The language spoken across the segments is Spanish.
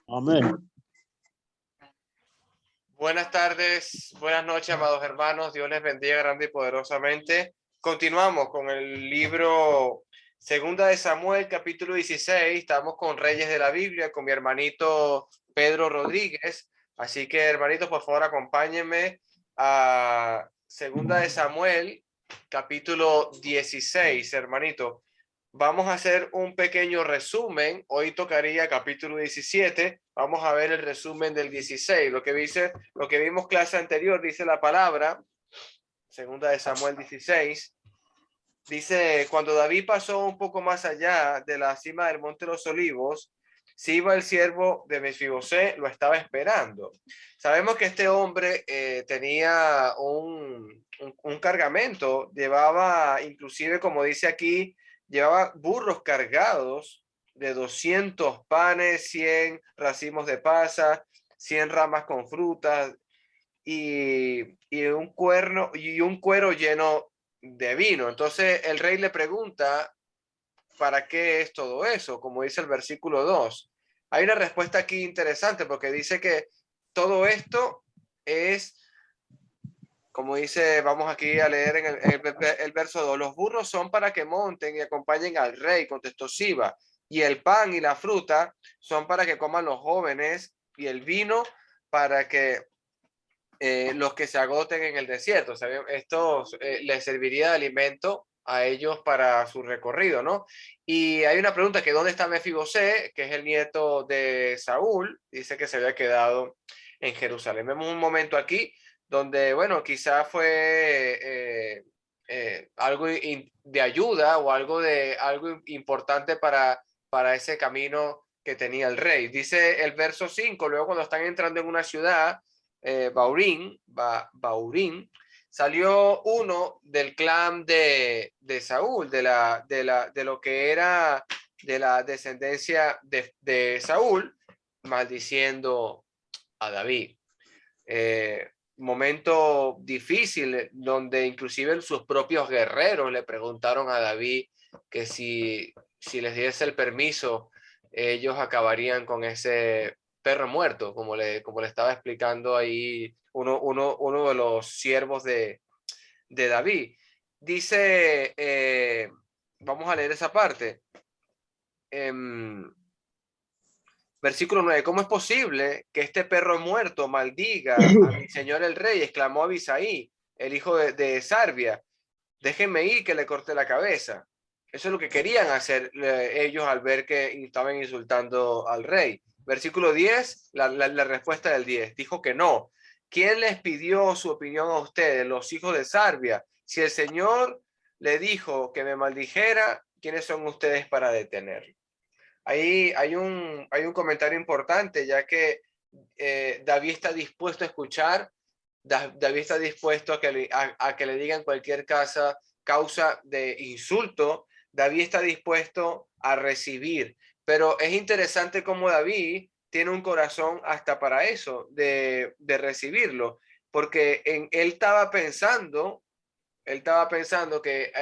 Amén. Buenas tardes, buenas noches, amados hermanos. Dios les bendiga grande y poderosamente. Continuamos con el libro Segunda de Samuel, capítulo 16. Estamos con Reyes de la Biblia, con mi hermanito Pedro Rodríguez. Así que, hermanitos, por favor, acompáñenme a Segunda de Samuel, capítulo 16, hermanito. Vamos a hacer un pequeño resumen. Hoy tocaría capítulo 17. Vamos a ver el resumen del 16. Lo que vimos clase anterior, dice la palabra, segunda de Samuel 16. Dice, cuando David pasó un poco más allá de la cima del Monte de los Olivos, Siba, el siervo de Mefibosé, lo estaba esperando. Sabemos que este hombre tenía un cargamento, llevaba, inclusive como dice aquí, llevaba burros cargados de 200 panes, 100 racimos de pasas, 100 ramas con frutas y un cuero lleno de vino. Entonces el rey le pregunta, ¿para qué es todo eso? Como dice el versículo 2. Hay una respuesta aquí interesante porque dice que todo esto es, como dice, vamos aquí a leer en el verso 2, los burros son para que monten y acompañen al rey, contestó Siba, y el pan y la fruta son para que coman los jóvenes, y el vino para que los que se agoten en el desierto. O sea, esto les serviría de alimento a ellos para su recorrido, ¿no? Y hay una pregunta que ¿dónde está Mefibosé? Que es el nieto de Saúl. Dice que se había quedado en Jerusalén. Vemos un momento aquí donde, bueno, quizás fue algo de ayuda o algo importante para ese camino que tenía el rey. Dice el verso 5, luego cuando están entrando en una ciudad, Baurín, salió uno del clan de Saúl, de lo que era de la descendencia de Saúl, maldiciendo a David. Momento difícil donde inclusive sus propios guerreros le preguntaron a David que si les diese el permiso, ellos acabarían con ese perro muerto, como le estaba explicando ahí uno de los siervos de David. Dice, vamos a leer esa parte. Versículo 9, ¿cómo es posible que este perro muerto maldiga a mi señor el rey? Exclamó Abisaí, el hijo de Sarbia. Déjenme ir que le corte la cabeza. Eso es lo que querían hacer ellos al ver que estaban insultando al rey. Versículo 10, la respuesta del 10. Dijo que no. ¿Quién les pidió su opinión a ustedes, los hijos de Sarbia? Si el Señor le dijo que me maldijera, ¿quiénes son ustedes para detenerlo? Ahí hay un comentario importante, ya que David está dispuesto a escuchar, David está dispuesto a que le digan cualquier causa de insulto, David está dispuesto a recibir, pero es interesante cómo David tiene un corazón hasta para eso, de recibirlo, porque él estaba pensando que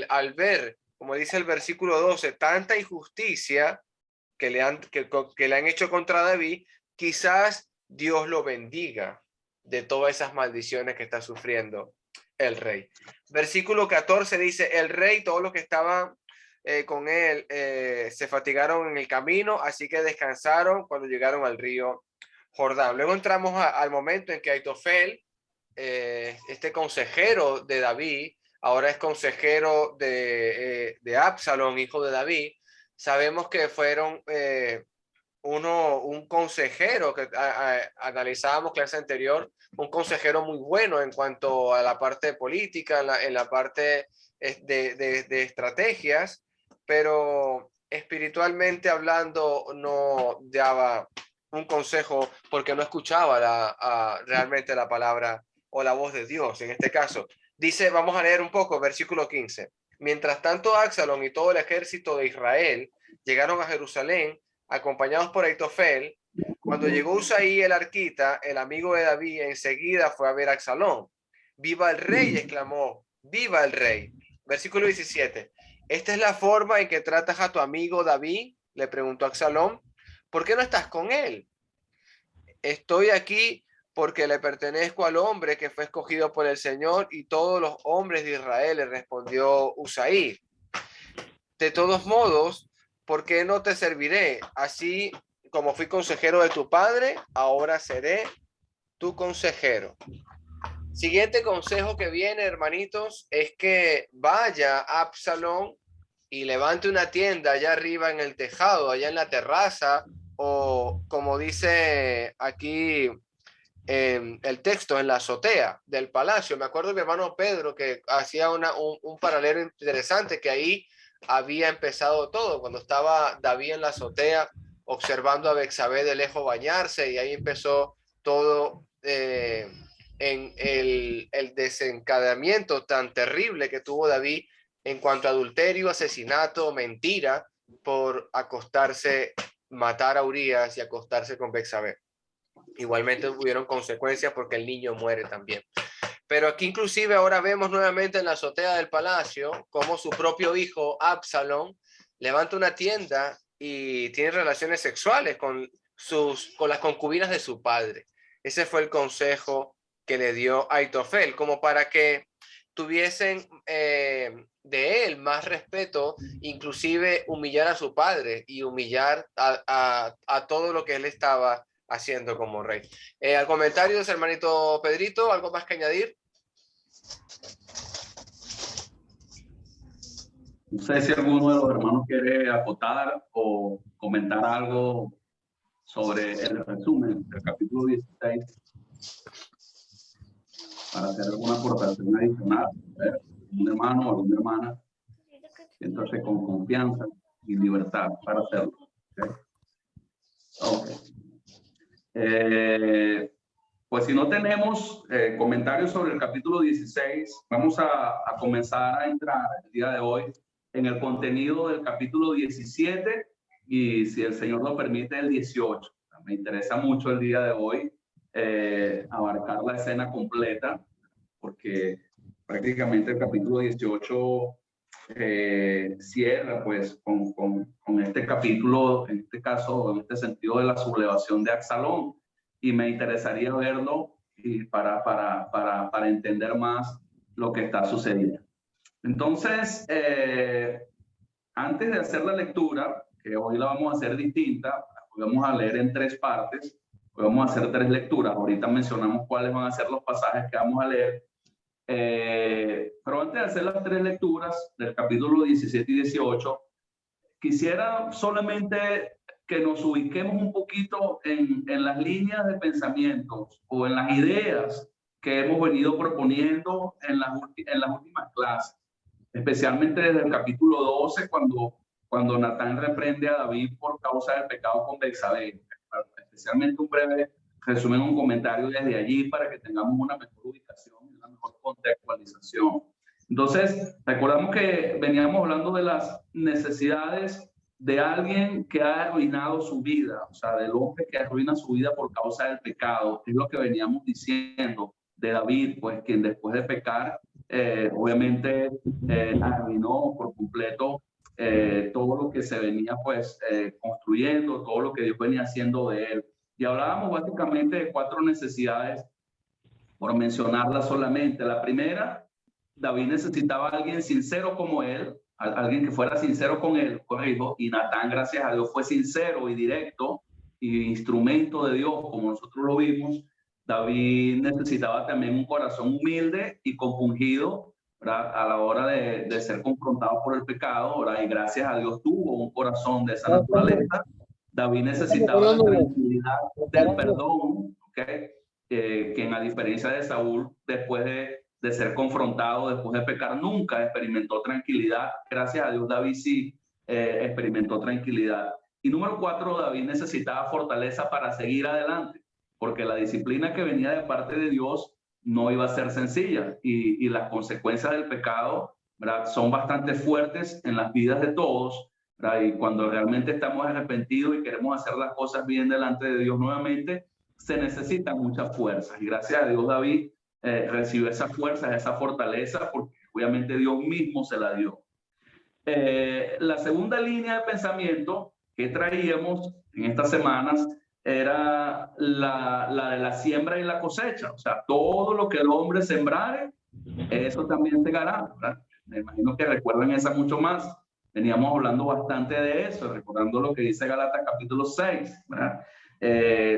al ver, como dice el versículo 12, tanta injusticia, que le han hecho contra David, quizás Dios lo bendiga de todas esas maldiciones que está sufriendo el rey. Versículo 14 dice, el rey, todos los que estaban con él, se fatigaron en el camino, así que descansaron cuando llegaron al río Jordán. Luego entramos al momento en que Aitofel, este consejero de David, ahora es consejero de Absalón, hijo de David. Sabemos que fueron un consejero que analizábamos clase anterior, un consejero muy bueno en cuanto a la parte política, en la parte de estrategias, pero espiritualmente hablando no daba un consejo porque no escuchaba realmente la palabra o la voz de Dios en este caso. Dice, vamos a leer un poco, versículo 15. Mientras tanto, Absalón y todo el ejército de Israel llegaron a Jerusalén acompañados por Aitofel. Cuando llegó Usaí el arquita, el amigo de David, enseguida fue a ver a Absalón. ¡Viva el rey!, exclamó. ¡Viva el rey! Versículo 17. ¿Esta es la forma en que tratas a tu amigo David?, le preguntó Absalón. ¿Por qué no estás con él? estoy aquí porque le pertenezco al hombre que fue escogido por el Señor y todos los hombres de Israel, le respondió Usaí. De todos modos, ¿por qué no te serviré? Así como fui consejero de tu padre, ahora seré tu consejero. Siguiente consejo que viene, hermanitos, es que vaya Absalón y levante una tienda allá arriba en el tejado, allá en la terraza, o como dice aquí el texto, en la azotea del palacio. Me acuerdo de mi hermano Pedro que hacía un paralelo interesante, que ahí había empezado todo, cuando estaba David en la azotea observando a Betsabé de lejos bañarse, y ahí empezó todo en el desencadenamiento tan terrible que tuvo David en cuanto a adulterio, asesinato, mentira, por acostarse, matar a Urías y acostarse con Betsabé. Igualmente hubieron consecuencias porque el niño muere también. Pero aquí inclusive ahora vemos nuevamente en la azotea del palacio cómo su propio hijo Absalón levanta una tienda y tiene relaciones sexuales con las concubinas de su padre. Ese fue el consejo que le dio Aitofel, como para que tuviesen de él más respeto, inclusive humillar a su padre y humillar a todo lo que él estaba haciendo como rey. Al comentario, hermanito Pedrito, ¿algo más que añadir? No sé si alguno de los hermanos quiere acotar o comentar algo sobre el resumen del capítulo 16 para hacer alguna aportación adicional. Un hermano o alguna hermana, siéntase con confianza y libertad para hacerlo. Okay. Pues si no tenemos comentarios sobre el capítulo 16, vamos a comenzar a entrar el día de hoy en el contenido del capítulo 17 y, si el Señor lo permite, el 18. Me interesa mucho el día de hoy abarcar la escena completa, porque prácticamente el capítulo 18 cierra pues con este capítulo, en este caso, en este sentido de la sublevación de Absalón, y me interesaría verlo y para entender más lo que está sucediendo. Entonces, antes de hacer la lectura, que hoy la vamos a hacer distinta, vamos a leer en 3 partes, hoy vamos a hacer 3 lecturas, ahorita mencionamos cuáles van a ser los pasajes que vamos a leer, pero antes de hacer las 3 lecturas del capítulo 17 y 18, quisiera solamente que nos ubiquemos un poquito en las líneas de pensamientos o en las ideas que hemos venido proponiendo en las últimas clases, especialmente desde el capítulo 12, cuando Natán reprende a David por causa del pecado con Betsabé. Especialmente un breve resumen, un comentario desde allí para que tengamos una mejor ubicación y una mejor contextualización. Entonces, recordamos que veníamos hablando de las necesidades de alguien que ha arruinado su vida, o sea, del hombre que arruina su vida por causa del pecado. Es lo que veníamos diciendo de David, pues quien después de pecar, obviamente arruinó por completo todo lo que se venía pues construyendo, todo lo que Dios venía haciendo de él. Y hablábamos básicamente de 4 necesidades, por mencionarlas solamente. La primera, David necesitaba a alguien sincero como él, alguien que fuera sincero con él, corrijo, y Natán, gracias a Dios, fue sincero y directo y instrumento de Dios, como nosotros lo vimos. David necesitaba también un corazón humilde y compungido, ¿verdad?, a la hora de ser confrontado por el pecado, ¿verdad? Y gracias a Dios tuvo un corazón de esa naturaleza. David necesitaba la tranquilidad del perdón, ¿okay? Quien, a diferencia de Saúl, después de ser confrontado, después de pecar, nunca experimentó tranquilidad. Gracias a Dios, David sí experimentó tranquilidad. Y número 4, David necesitaba fortaleza para seguir adelante, porque la disciplina que venía de parte de Dios no iba a ser sencilla, y las consecuencias del pecado, ¿verdad?, son bastante fuertes en las vidas de todos, ¿verdad? Y cuando realmente estamos arrepentidos y queremos hacer las cosas bien delante de Dios nuevamente, se necesitan muchas fuerzas. Y gracias a Dios, David recibió esas fuerzas, esa fortaleza, porque obviamente Dios mismo se la dio. La segunda línea de pensamiento que traíamos en estas semanas era la de la siembra y la cosecha. O sea, todo lo que el hombre sembrare, eso también segará, ¿verdad? Me imagino que recuerdan esa mucho más. Veníamos hablando bastante de eso, recordando lo que dice Gálatas capítulo 6, ¿verdad?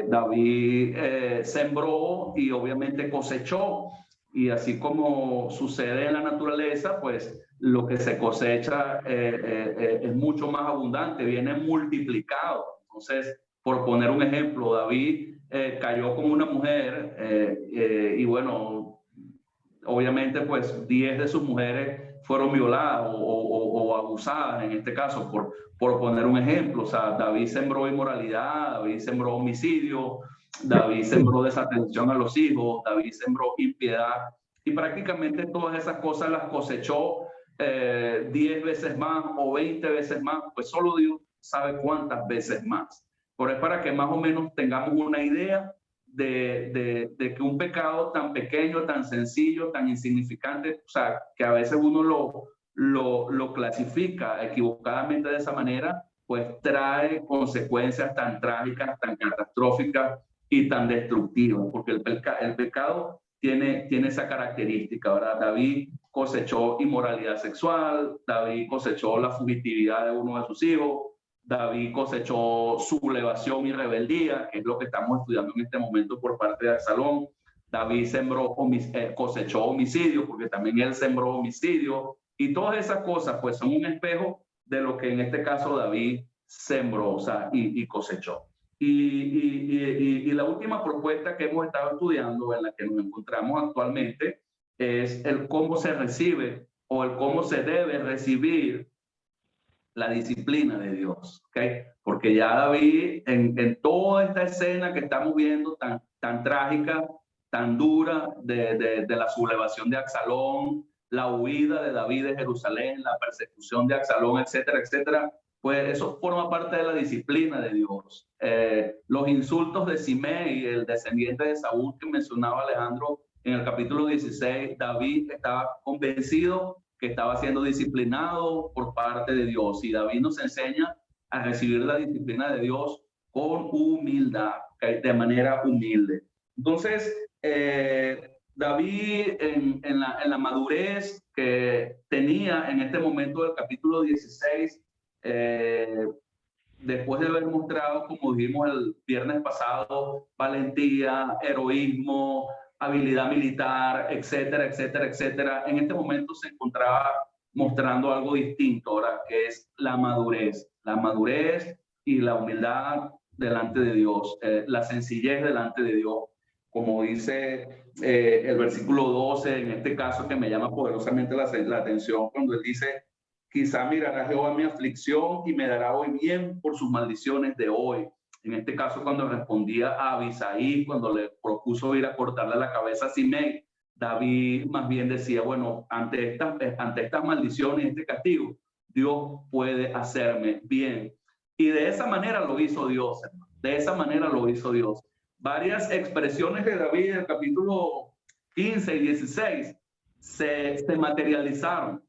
David sembró y obviamente cosechó. Y así como sucede en la naturaleza, pues lo que se cosecha es mucho más abundante, viene multiplicado. Entonces, por poner un ejemplo, David cayó con una mujer y bueno, obviamente pues 10 de sus mujeres fueron violadas o abusadas en este caso, por poner un ejemplo. O sea, David sembró inmoralidad, David sembró homicidio, David sembró desatención a los hijos, David sembró impiedad, y prácticamente todas esas cosas las cosechó 10 veces más o 20 veces más, pues solo Dios sabe cuántas veces más. Pero es para que más o menos tengamos una idea de que un pecado tan pequeño, tan sencillo, tan insignificante, o sea, que a veces uno lo clasifica equivocadamente de esa manera, pues trae consecuencias tan trágicas, tan catastróficas y tan destructivas, porque el pecado tiene esa característica, ¿verdad? David cosechó inmoralidad sexual, David cosechó la fugitividad de uno de sus hijos, David cosechó sublevación y rebeldía, que es lo que estamos estudiando en este momento por parte de Absalón. David cosechó homicidio, porque también él sembró homicidio. Y todas esas cosas, pues, son un espejo de lo que en este caso David sembró, o sea, y cosechó. Y la última propuesta que hemos estado estudiando, en la que nos encontramos actualmente, es el cómo se recibe o el cómo se debe recibir la disciplina de Dios, ¿ok? Porque ya David, en toda esta escena que estamos viendo tan trágica, tan dura, de la sublevación de Absalón, la huida de David de Jerusalén, la persecución de Absalón, etcétera, etcétera, pues eso forma parte de la disciplina de Dios. Los insultos de Simei, el descendiente de Saúl que mencionaba Alejandro en el capítulo 16, David estaba convencido que estaba siendo disciplinado por parte de Dios, y David nos enseña a recibir la disciplina de Dios con humildad, ¿okay? De manera humilde. Entonces, David en la madurez que tenía en este momento del capítulo 16, después de haber mostrado, como dijimos el viernes pasado, valentía, heroísmo, habilidad militar, etcétera, etcétera, etcétera, en este momento se encontraba mostrando algo distinto, ahora, que es la madurez y la humildad delante de Dios, la sencillez delante de Dios, como dice el versículo 12, en este caso, que me llama poderosamente la atención, cuando él dice: quizá mirará Jehová mi aflicción y me dará hoy bien por sus maldiciones de hoy. En este caso, cuando respondía a Abisaí, cuando le propuso ir a cortarle la cabeza a Simei, David más bien decía: bueno, ante estas maldiciones y este castigo, Dios puede hacerme bien. Y de esa manera lo hizo Dios, hermano. De esa manera lo hizo Dios. Varias expresiones de David en el capítulo 15 y 16 se materializaron.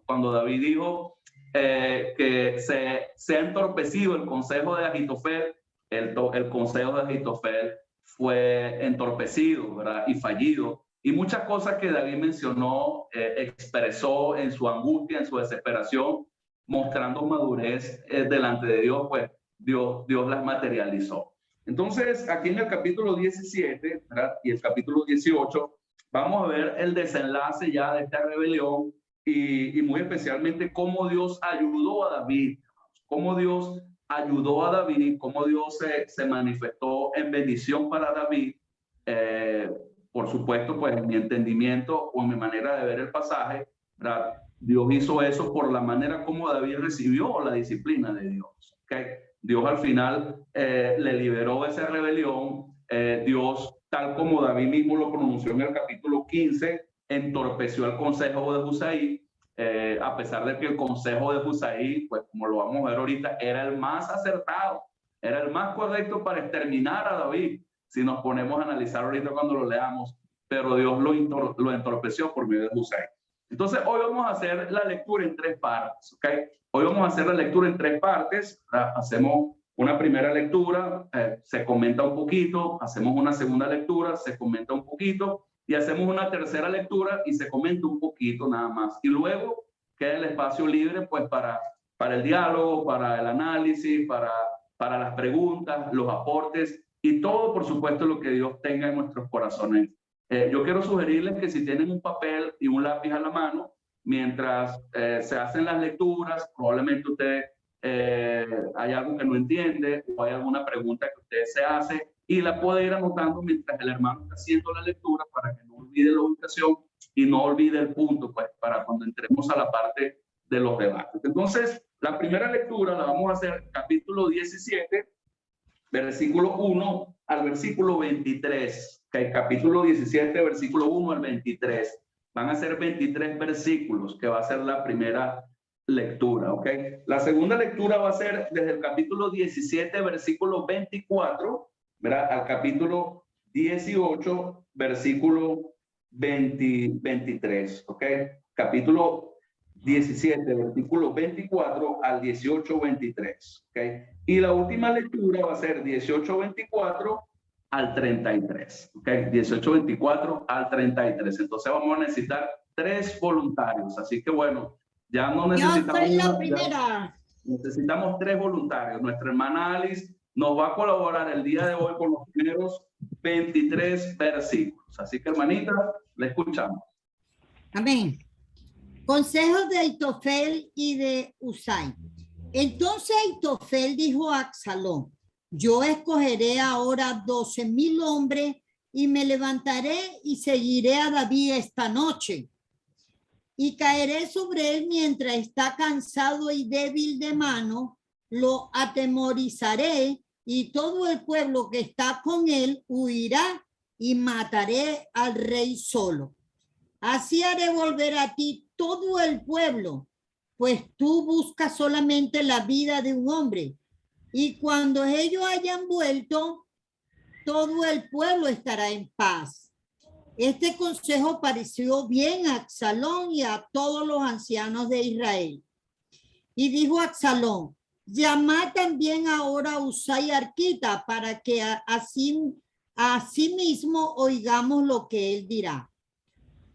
Cuando David dijo que se ha entorpecido el consejo de Ahitofel, el consejo de Ahitofel fue entorpecido, ¿verdad? Y fallido. Y muchas cosas que David mencionó, expresó en su angustia, en su desesperación, mostrando madurez delante de Dios, pues Dios las materializó. Entonces, aquí en el capítulo 17, ¿verdad? Y el capítulo 18, vamos a ver el desenlace ya de esta rebelión y muy especialmente cómo Dios ayudó a David, cómo Dios ayudó a David, cómo Dios se manifestó en bendición para David. Por supuesto, pues en mi entendimiento o en mi manera de ver el pasaje, ¿verdad? Dios hizo eso por la manera como David recibió la disciplina de Dios, ¿okay? Dios al final le liberó de esa rebelión. Dios, tal como David mismo lo pronunció en el capítulo 15, entorpeció el consejo de Husaí, a pesar de que el consejo de Husaí, pues como lo vamos a ver ahorita, era el más acertado, era el más correcto para exterminar a David, si nos ponemos a analizar ahorita cuando lo leamos, pero Dios lo entorpeció por medio de Husaí. Entonces, hoy vamos a hacer la lectura en tres partes, ¿ok? Hoy vamos a hacer la lectura en tres partes. Hacemos Una primera lectura, se comenta un poquito, hacemos una segunda lectura, se comenta un poquito, y hacemos una tercera lectura y se comenta un poquito nada más. Y luego queda el espacio libre pues para el diálogo, para el análisis, para las preguntas, los aportes y todo, por supuesto, lo que Dios tenga en nuestros corazones. Yo quiero sugerirles que si tienen un papel y un lápiz a la mano, mientras se hacen las lecturas, probablemente usted hay algo que no entiende o hay alguna pregunta que usted se hace y la puede ir anotando mientras el hermano está haciendo la lectura para que no olvide la ubicación y no olvide el punto, pues para cuando entremos a la parte de los debates. Entonces, la primera lectura la vamos a hacer capítulo 17, versículo 1 al versículo 23. Okay, capítulo 17, versículo 1 al 23. Van a ser 23 versículos que va a ser la primera lectura, ¿ok? La segunda lectura va a ser desde el capítulo 17, versículo 24, ¿verdad? Al capítulo 18, versículo 23, ¿ok? Capítulo 17, versículo 24 al 18, 23, ¿ok? Y la última lectura va a ser 18, 24 al 33, ¿ok? 18, 24 al 33. Entonces vamos a necesitar 3 voluntarios, así que bueno, ya no necesitamos... Yo soy la primera. Necesitamos 3 voluntarios. Nuestra hermana Alice nos va a colaborar el día de hoy con los primeros 23 versículos. Así que, hermanita, le escuchamos. Amén. Consejos de Aitofel y de Husai. Entonces Aitofel dijo a Absalón: yo escogeré ahora 12,000 hombres y me levantaré y seguiré a David esta noche. Y caeré sobre él mientras está cansado y débil de mano, lo atemorizaré y todo el pueblo que está con él huirá y mataré al rey solo. Así haré volver a ti todo el pueblo, pues tú buscas solamente la vida de un hombre. Y cuando ellos hayan vuelto, todo el pueblo estará en paz. Este consejo pareció bien a Absalón y a todos los ancianos de Israel. Y dijo Absalón: llamad también ahora a Husai arquita para que así mismo oigamos lo que él dirá.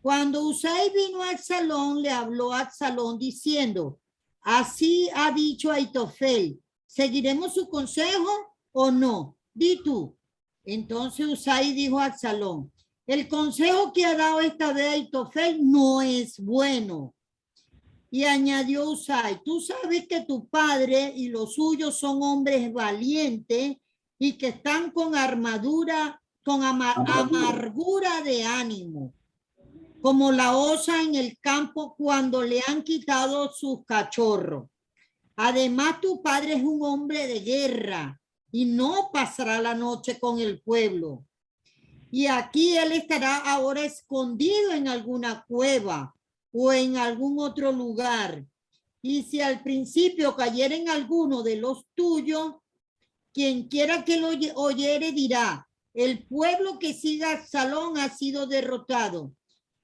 Cuando Husai vino a Absalón, le habló a Absalón diciendo: así ha dicho Aitofel, ¿seguiremos su consejo o no? Di tú. Entonces Husai dijo a Absalón: el consejo que ha dado esta vez Aitofel no es bueno. Y añadió Husai: tú sabes que tu padre y los suyos son hombres valientes y que están con amargura de ánimo, como la osa en el campo cuando le han quitado sus cachorros. Además, tu padre es un hombre de guerra y no pasará la noche con el pueblo. Y aquí él estará ahora escondido en alguna cueva o en algún otro lugar. Y si al principio cayera en alguno de los tuyos, quien quiera que lo oyere dirá: el pueblo que siga a Absalón ha sido derrotado.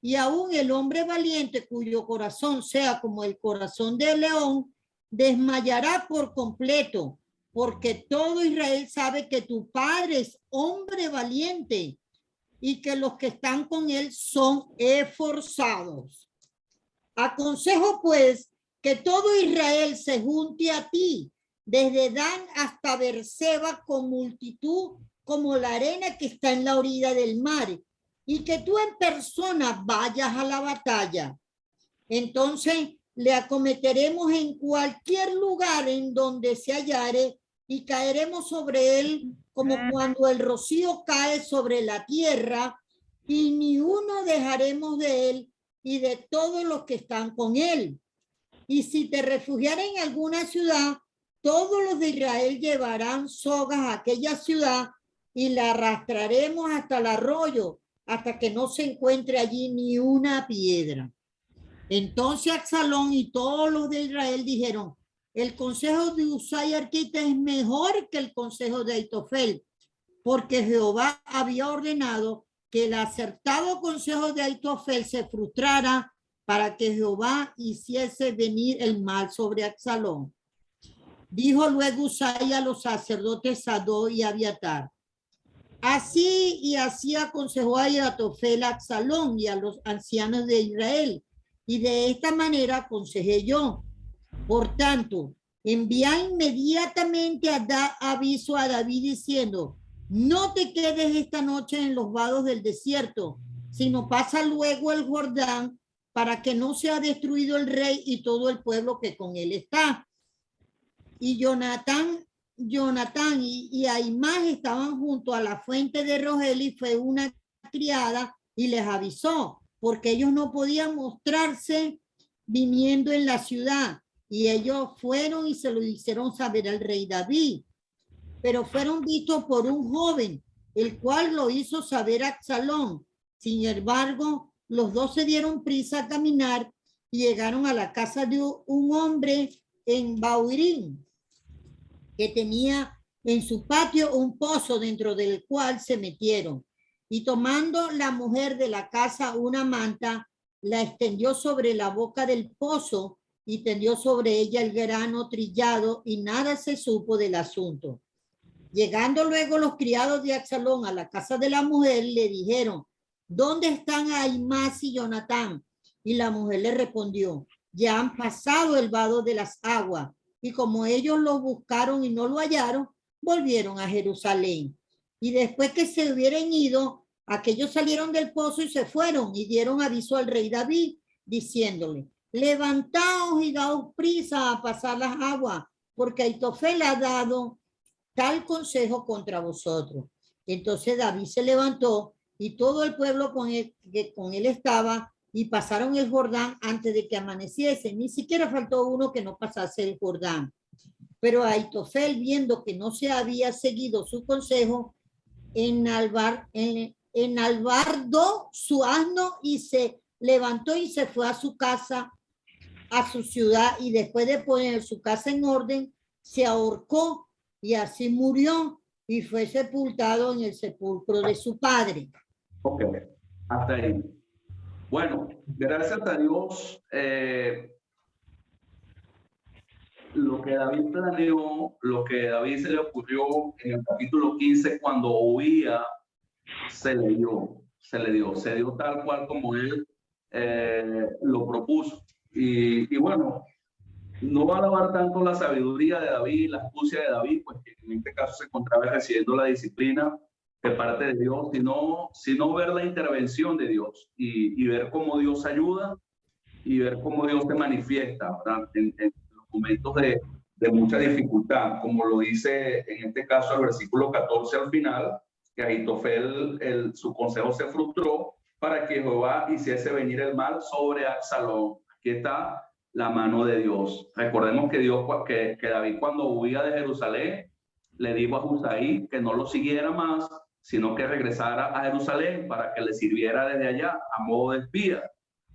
Y aún el hombre valiente cuyo corazón sea como el corazón de león, desmayará por completo, porque todo Israel sabe que tu padre es hombre valiente y que los que están con él son esforzados. Aconsejo pues que todo Israel se junte a ti, desde Dan hasta Beerseba, con multitud como la arena que está en la orilla del mar, y que tú en persona vayas a la batalla. Entonces le acometeremos en cualquier lugar en donde se hallare y caeremos sobre él como cuando el rocío cae sobre la tierra, y ni uno dejaremos de él y de todos los que están con él. Y si te refugiaras en alguna ciudad, todos los de Israel llevarán sogas a aquella ciudad y la arrastraremos hasta el arroyo, hasta que no se encuentre allí ni una piedra. Entonces Absalón y todos los de Israel dijeron: el consejo de Husai arquita es mejor que el consejo de Aitofel, porque Jehová había ordenado que el acertado consejo de Aitofel se frustrara para que Jehová hiciese venir el mal sobre Absalón. Dijo luego Usai a los sacerdotes Sadó y Abiatar: así y así aconsejó a Ahitofel a Absalón y a los ancianos de Israel, y de esta manera aconsejé yo. Por tanto, envía inmediatamente a aviso a David diciendo: no te quedes esta noche en los vados del desierto, sino pasa luego el Jordán, para que no sea destruido el rey y todo el pueblo que con él está. Y Jonatán y Aimás estaban junto a la fuente de Rogel, y fue una criada y les avisó, porque ellos no podían mostrarse viniendo en la ciudad. Y ellos fueron y se lo hicieron saber al rey David, pero fueron vistos por un joven, el cual lo hizo saber a Absalón. Sin embargo, los dos se dieron prisa a caminar y llegaron a la casa de un hombre en Baurín, que tenía en su patio un pozo, dentro del cual se metieron. Y tomando la mujer de la casa una manta, la extendió sobre la boca del pozo y tendió sobre ella el grano trillado, y nada se supo del asunto. Llegando luego los criados de Absalón a la casa de la mujer, le dijeron: ¿dónde están Aimás y Jonatán? Y la mujer le respondió: ya han pasado el vado de las aguas. Y como ellos lo buscaron y no lo hallaron, volvieron a Jerusalén. Y después que se hubieran ido, aquellos salieron del pozo y se fueron y dieron aviso al rey David, diciéndole: levantaos y daos prisa a pasar las aguas, porque Ahitofel ha dado tal consejo contra vosotros. Entonces David se levantó y todo el pueblo que con él estaba, y pasaron el Jordán antes de que amaneciese. Ni siquiera faltó uno que no pasase el Jordán. Pero Ahitofel, viendo que no se había seguido su consejo, enalbardó su asno y se levantó y se fue a su casa, a su ciudad, y después de poner su casa en orden, se ahorcó, y así murió y fue sepultado en el sepulcro de su padre. Ok, hasta ahí. Bueno, gracias a Dios, lo que David planeó, lo que a David se le ocurrió en el capítulo 15 cuando huía, se le dio tal cual como él lo propuso. Y bueno, no va a alabar tanto la sabiduría de David, la astucia de David, pues que en este caso se encontraba recibiendo la disciplina de parte de Dios, sino ver la intervención de Dios y ver cómo Dios ayuda y ver cómo Dios se manifiesta, ¿verdad? En los momentos de mucha dificultad, como lo dice en este caso el versículo 14 al final, que Ahitofel, su consejo se frustró para que Jehová hiciese venir el mal sobre Absalón. Aquí está la mano de Dios. Recordemos que David, cuando huía de Jerusalén, le dijo a Husai que no lo siguiera más, sino que regresara a Jerusalén para que le sirviera desde allá a modo de espía.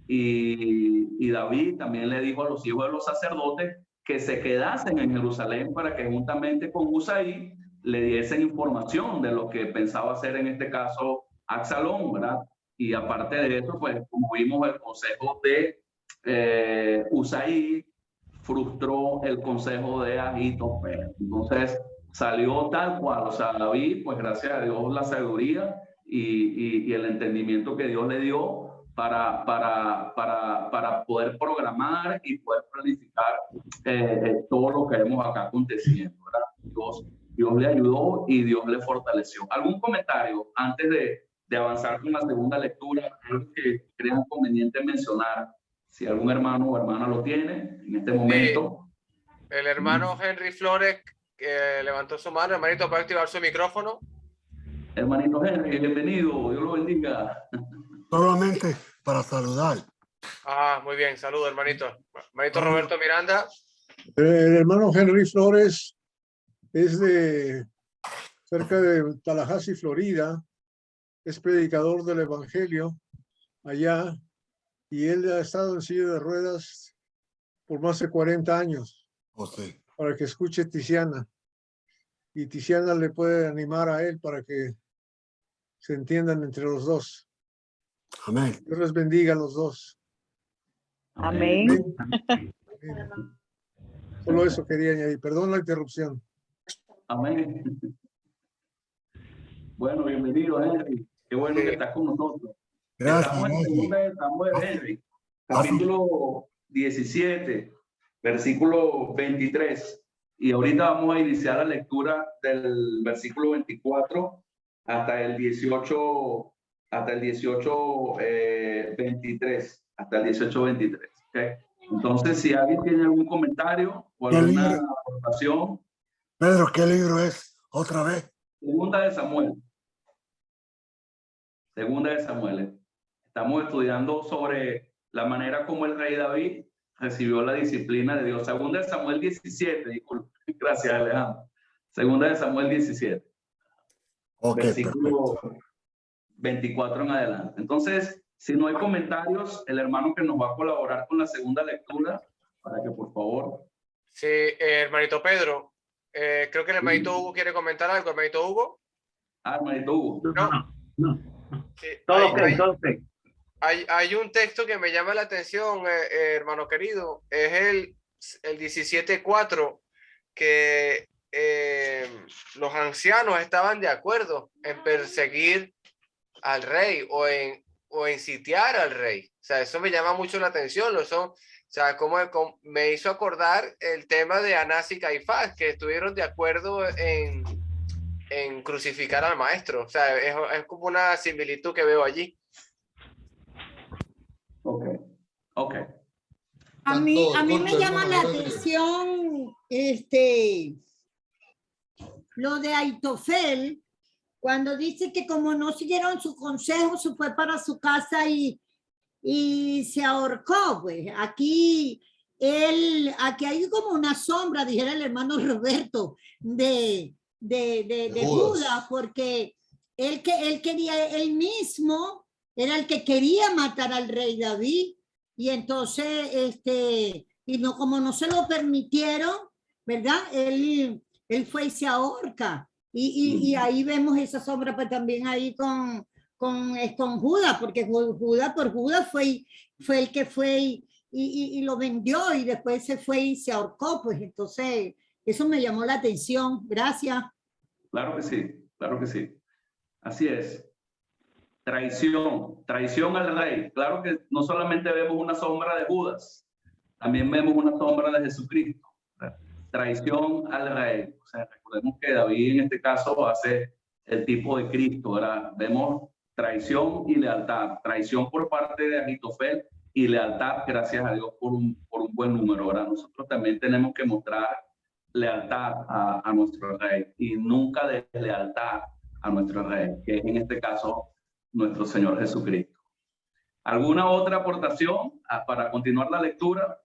Y David también le dijo a los hijos de los sacerdotes que se quedasen en Jerusalén para que juntamente con Husai le diesen información de lo que pensaba hacer en este caso Absalón, ¿verdad? Y aparte de eso, pues como vimos, el consejo de Husai frustró el consejo de Ahitofel. Entonces salió tal cual, o sea, David, pues gracias a Dios, la sabiduría y el entendimiento que Dios le dio para poder programar y poder planificar todo lo que vemos acá aconteciendo, ¿verdad? Dios le ayudó y Dios le fortaleció. ¿Algún comentario antes de avanzar con la segunda lectura? Algo que crean conveniente mencionar, si algún hermano o hermana lo tiene en este momento. El hermano Henry Flores levantó su mano. Hermanito, ¿puede activar su micrófono? Hermanito Henry, bienvenido, Dios lo bendiga. Solamente para saludar. Ah, muy bien, saludo, hermanito. Hermanito Roberto Miranda. El hermano Henry Flores es de cerca de Tallahassee, Florida. Es predicador del evangelio allá, y él ha estado en silla de ruedas por más de 40 años. Sí. Para que escuche Tiziana, y Tiziana le puede animar a él para que se entiendan entre los dos. Amén. Dios les bendiga a los dos. Amén. Amén. Solo eso quería añadir. Perdón la interrupción. Amén. Bueno, bienvenido, Henry. Qué bueno que estás con nosotros. Gracias, Estamos en Henry. segunda de Samuel, Henry. Capítulo 17, versículo 23. Y ahorita vamos a iniciar la lectura del versículo 24 hasta el 18, 23, hasta el 18-23. ¿Okay? Entonces, si alguien tiene algún comentario o alguna aportación. Pedro, ¿qué libro es? Otra vez. Segunda de Samuel. Segunda de Samuel. Estamos estudiando sobre la manera como el rey David recibió la disciplina de Dios. Segunda de Samuel 17, disculpe. Gracias, Alejandro. Segunda de Samuel 17. Okay, versículo perfecto. 24 en adelante. Entonces, si no hay comentarios, el hermano que nos va a colaborar con la segunda lectura, para que por favor. Sí, hermanito Pedro, creo que el hermanito Hugo quiere comentar algo. ¿Hermanito Hugo? Ah, hermanito Hugo. No. Sí, Todo ok. hay un texto que me llama la atención, hermano querido. Es el 17:4, que los ancianos estaban de acuerdo en perseguir al rey o en sitiar al rey. O sea, eso me llama mucho la atención. O sea, como me hizo acordar el tema de Anás y Caifás, que estuvieron de acuerdo en crucificar al maestro. O sea, es como una similitud que veo allí. Ok. A mí me llama la atención lo de Aitofel, cuando dice que como no siguieron su consejo, se fue para su casa y se ahorcó. Pues aquí hay como una sombra, dijera el hermano Roberto, de Judas, porque él quería, él mismo era el que quería matar al rey David, y entonces y no, como no se lo permitieron, ¿verdad? Él fue y se ahorca, y ahí vemos esa sombra, pues también ahí con Judas, porque Judas fue el que fue y lo vendió, y después se fue y se ahorcó. Pues entonces eso me llamó la atención. Gracias. Claro que sí, claro que sí. Así es. Traición al rey. Claro que no solamente vemos una sombra de Judas, también vemos una sombra de Jesucristo. Traición al rey. O sea, recordemos que David en este caso hace el tipo de Cristo, ¿verdad? Vemos traición y lealtad. Traición por parte de Ahitofel y lealtad, gracias a Dios, por un buen número, ¿verdad? Nosotros también tenemos que mostrar lealtad a nuestro rey y nunca deslealtad a nuestro rey, que es en este caso nuestro Señor Jesucristo. ¿Alguna otra aportación para continuar la lectura?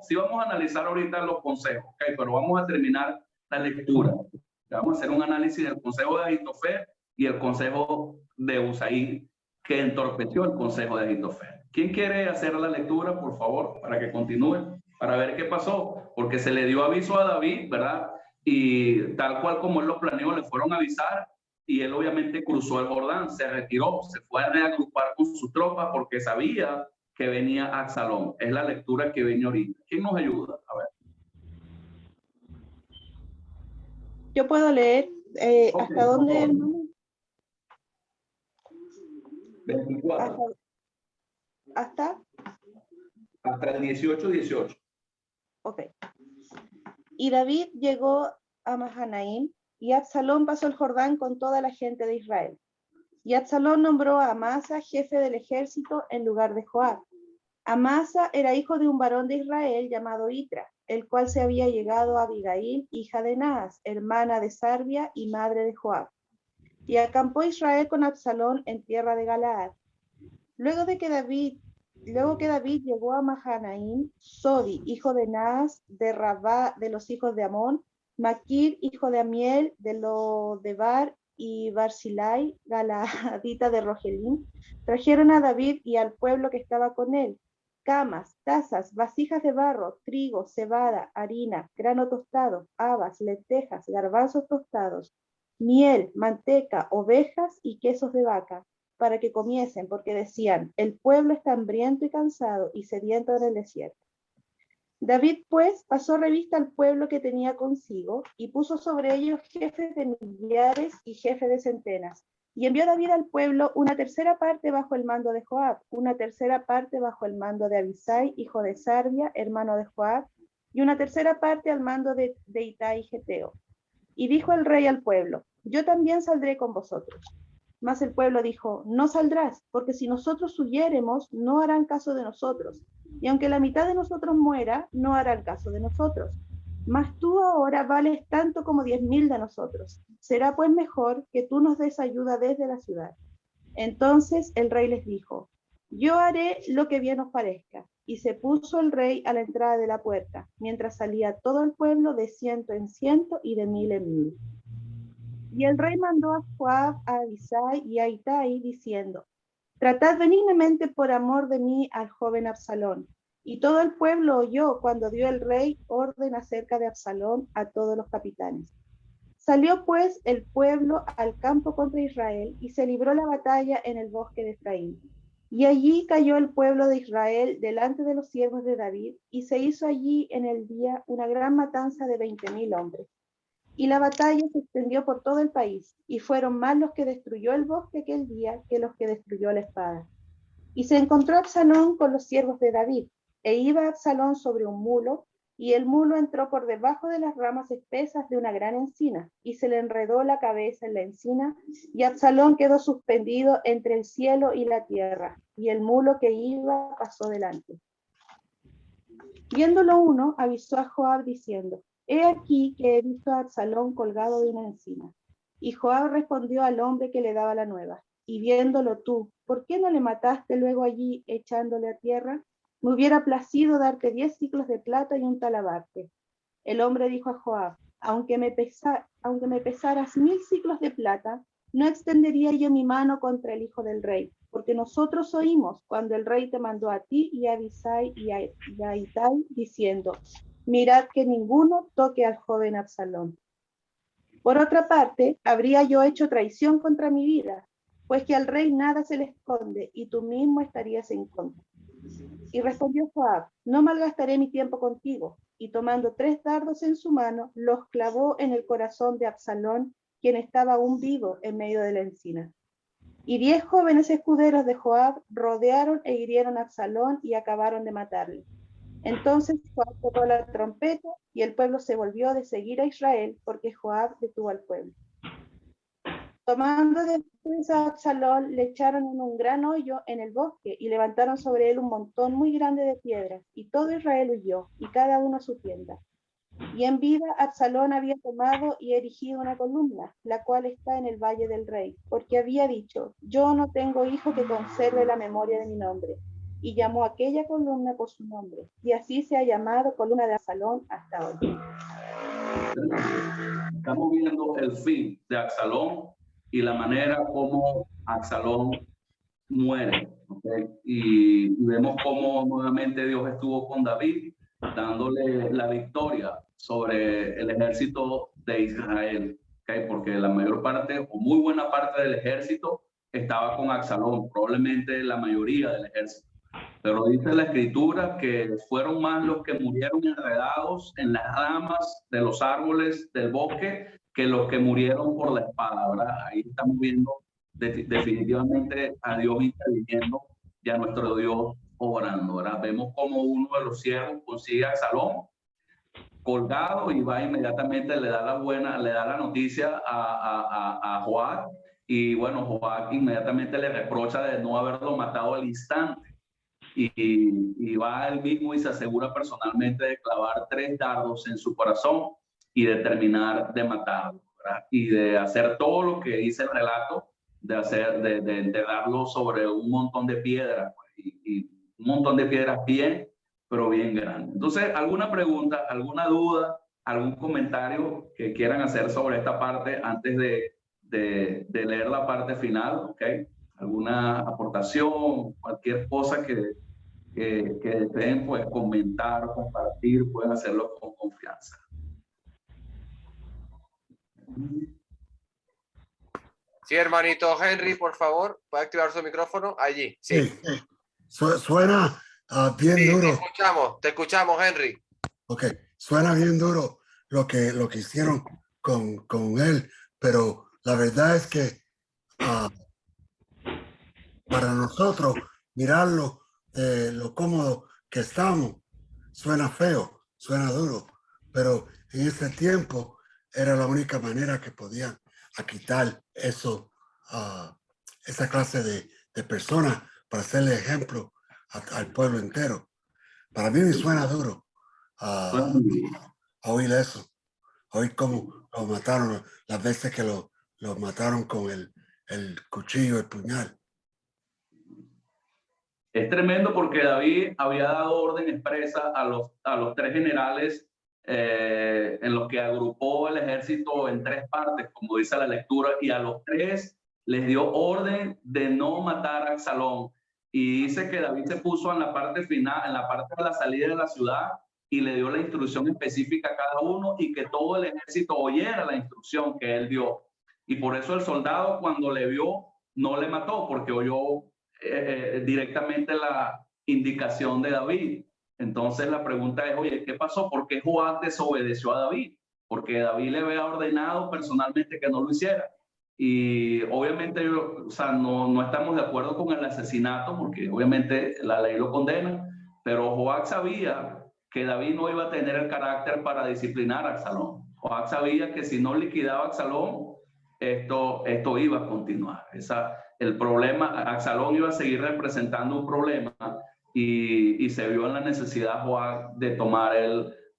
Sí vamos a analizar ahorita los consejos, ¿okay? Pero vamos a terminar la lectura. Vamos a hacer un análisis del consejo de Ahitofel y el consejo de Usaí, que entorpeció el consejo de Ahitofel. ¿Quién quiere hacer la lectura, por favor, para que continúe, para ver qué pasó? Porque se le dio aviso a David, ¿verdad? Y tal cual como él lo planeó, le fueron a avisar, y él obviamente cruzó el Jordán, se retiró, se fue a reagrupar con sus tropas porque sabía que venía Absalón. Es la lectura que viene ahorita. ¿Quién nos ayuda? A ver. Yo puedo leer. Okay, ¿Hasta dónde, hermano? 24. ¿Hasta? Hasta el 18. Ok. Y David llegó a Mahanaim, y Absalón pasó el Jordán con toda la gente de Israel. Y Absalón nombró a Amasa jefe del ejército en lugar de Joab. Amasa era hijo de un varón de Israel llamado Itra, el cual se había llegado a Abigail, hija de Naas, hermana de Sarbia y madre de Joab. Y acampó Israel con Absalón en tierra de Galaad. Luego que David llegó a Mahanaim, Sodi, hijo de Naas, de Rabá, de los hijos de Amón, Maquir, hijo de Amiel, de Lodebar, y Barzilai, Galaadita de Rogelim, trajeron a David y al pueblo que estaba con él camas, tazas, vasijas de barro, trigo, cebada, harina, grano tostado, habas, lentejas, garbanzos tostados, miel, manteca, ovejas y quesos de vaca, para que comiesen, porque decían: el pueblo está hambriento y cansado y sediento en el desierto. David, pues, pasó revista al pueblo que tenía consigo y puso sobre ellos jefes de millares y jefes de centenas. Y envió David al pueblo una tercera parte bajo el mando de Joab, una tercera parte bajo el mando de Abisai, hijo de Sarvia, hermano de Joab, y una tercera parte al mando de Itai Geteo. Y dijo el rey al pueblo: yo también saldré con vosotros. Mas el pueblo dijo: no saldrás, porque si nosotros huyéremos, no harán caso de nosotros. Y aunque la mitad de nosotros muera, no harán caso de nosotros. Mas tú ahora vales tanto como 10,000 de nosotros. Será pues mejor que tú nos des ayuda desde la ciudad. Entonces el rey les dijo: yo haré lo que bien os parezca. Y se puso el rey a la entrada de la puerta, mientras salía todo el pueblo de 100 en 100 y de 1000 en 1000. Y el rey mandó a Joab, a Abisai y a Itai, diciendo: tratad benignamente por amor de mí al joven Absalón. Y todo el pueblo oyó cuando dio el rey orden acerca de Absalón a todos los capitanes. Salió pues el pueblo al campo contra Israel y se libró la batalla en el bosque de Efraín. Y allí cayó el pueblo de Israel delante de los siervos de David, y se hizo allí en el día una gran matanza de 20,000 hombres. Y la batalla se extendió por todo el país, y fueron más los que destruyó el bosque aquel día que los que destruyó la espada. Y se encontró Absalón con los siervos de David, e iba Absalón sobre un mulo, y el mulo entró por debajo de las ramas espesas de una gran encina, y se le enredó la cabeza en la encina, y Absalón quedó suspendido entre el cielo y la tierra, y el mulo que iba pasó delante. Viéndolo uno, avisó a Joab diciendo: he aquí que he visto a Absalón colgado de una encina. Y Joab respondió al hombre que le daba la nueva: y viéndolo tú, ¿por qué no le mataste luego allí echándole a tierra? Me hubiera placido darte 10 siclos de plata y un talabarte. El hombre dijo a Joab: aunque me pesaras 1000 siclos de plata, no extendería yo mi mano contra el hijo del rey, porque nosotros oímos cuando el rey te mandó a ti y a Abisai y a Itai, diciendo: mirad que ninguno toque al joven Absalón. Por otra parte, habría yo hecho traición contra mi vida, pues que al rey nada se le esconde, y tú mismo estarías en contra. Y respondió Joab: no malgastaré mi tiempo contigo. Y tomando 3 dardos en su mano, los clavó en el corazón de Absalón, quien estaba aún vivo en medio de la encina. Y 10 jóvenes escuderos de Joab rodearon e hirieron a Absalón y acabaron de matarle. Entonces Joab tocó la trompeta y el pueblo se volvió de seguir a Israel, porque Joab detuvo al pueblo. Tomando después a Absalón, le echaron en un gran hoyo en el bosque y levantaron sobre él un montón muy grande de piedras, y todo Israel huyó, y cada uno a su tienda. Y en vida Absalón había tomado y erigido una columna, la cual está en el valle del rey, porque había dicho: yo no tengo hijo que conserve la memoria de mi nombre. Y llamó a aquella columna por su nombre, y así se ha llamado columna de Absalón hasta hoy. Estamos viendo el fin de Absalón y la manera como Absalón muere, ¿okay? Y vemos cómo nuevamente Dios estuvo con David, dándole la victoria sobre el ejército de Israel, ¿okay? Porque la mayor parte o muy buena parte del ejército estaba con Absalón, probablemente la mayoría del ejército. Pero dice la escritura que fueron más los que murieron enredados en las ramas de los árboles del bosque que los que murieron por la espada, ¿verdad? Ahí estamos viendo definitivamente a Dios interviniendo y a nuestro Dios obrando, ¿verdad? Vemos como uno de los siervos consigue a Absalón colgado y va inmediatamente, le da la noticia a Joab, y bueno, Joab inmediatamente le reprocha de no haberlo matado al instante. Y va él mismo y se asegura personalmente de clavar 3 dardos en su corazón y de terminar de matarlo, ¿verdad? Y de hacer todo lo que dice el relato, de darlo sobre un montón de piedras, pues, y un montón de piedras bien, pero bien grandes. Entonces, ¿alguna pregunta, alguna duda, algún comentario que quieran hacer sobre esta parte antes de leer la parte final? ¿Ok? ¿Alguna aportación, cualquier cosa que deseen pues comentar, compartir, pueden hacerlo con confianza? Sí, hermanito Henry, por favor, puede activar su micrófono allí. Sí, Sí. Suena bien sí, duro. te escuchamos, Henry. Ok, suena bien duro lo que hicieron con él, pero la verdad es que para nosotros mirarlo, lo cómodo que estamos, suena feo, suena duro, pero en ese tiempo era la única manera que podían quitar eso, esa clase de personas para hacerle ejemplo al pueblo entero. Para mí me suena duro oír eso, oír cómo lo mataron, las veces que lo mataron con el cuchillo, el puñal. Es tremendo porque David había dado orden expresa a los tres generales en los que agrupó el ejército en tres partes, como dice la lectura, y a los tres les dio orden de no matar a Absalón. Y dice que David se puso en la parte final, en la parte de la salida de la ciudad, y le dio la instrucción específica a cada uno y que todo el ejército oyera la instrucción que él dio. Y por eso el soldado, cuando le vio, no le mató, porque oyó directamente la indicación de David. Entonces la pregunta es, oye, ¿qué pasó? ¿Por qué Joab desobedeció a David? Porque David le había ordenado personalmente que no lo hiciera. Y obviamente, o sea, no estamos de acuerdo con el asesinato, porque obviamente la ley lo condena, pero Joab sabía que David no iba a tener el carácter para disciplinar a Absalón. Joab sabía que si no liquidaba a Absalón, esto iba a continuar. El problema, Absalón iba a seguir representando un problema y se vio en la necesidad Joab de tomar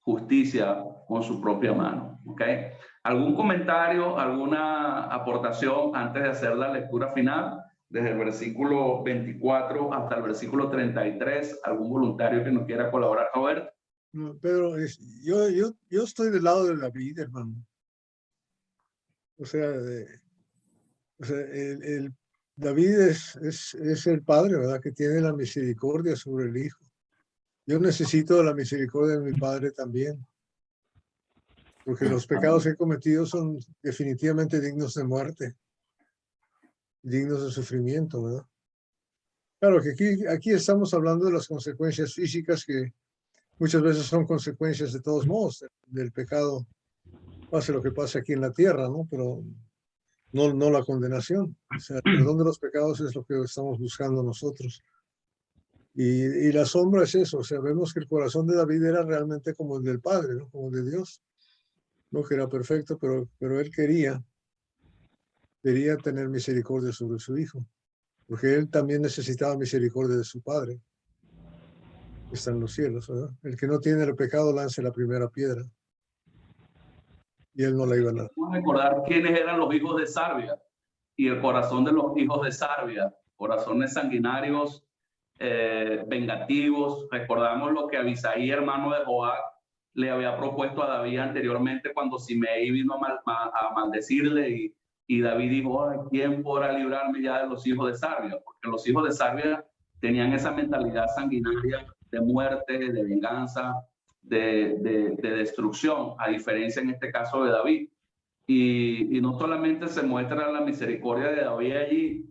justicia con su propia mano. ¿Okay? ¿Algún comentario, alguna aportación antes de hacer la lectura final? Desde el versículo 24 hasta el versículo 33, ¿algún voluntario que nos quiera colaborar? Roberto. No, Pedro, yo estoy del lado de David, hermano. O sea, David es el padre, ¿verdad? Que tiene la misericordia sobre el hijo. Yo necesito la misericordia de mi padre también. Porque los pecados que he cometido son definitivamente dignos de muerte, dignos de sufrimiento, ¿verdad? Claro que aquí estamos hablando de las consecuencias físicas que muchas veces son consecuencias de todos modos del pecado, pase lo que pase aquí en la tierra, ¿no? Pero no la condenación. O sea, el perdón de los pecados es lo que estamos buscando nosotros. Y la sombra es eso, o sea, vemos que el corazón de David era realmente como el del Padre, ¿no? Como el de Dios. No que era perfecto, pero él quería tener misericordia sobre su hijo, porque él también necesitaba misericordia de su Padre, que está en los cielos, ¿verdad? El que no tiene el pecado lance la primera piedra. Y él no la iba a dar. Vamos a recordar quiénes eran los hijos de Sarbia y el corazón de los hijos de Sarbia, corazones sanguinarios, vengativos. Recordamos lo que Abisaí, hermano de Joab, le había propuesto a David anteriormente cuando Simei vino a maldecirle y David dijo, ¿quién podrá librarme ya de los hijos de Sarbia? Porque los hijos de Sarbia tenían esa mentalidad sanguinaria de muerte, de venganza, de destrucción, a diferencia en este caso de David. Y no solamente se muestra la misericordia de David allí,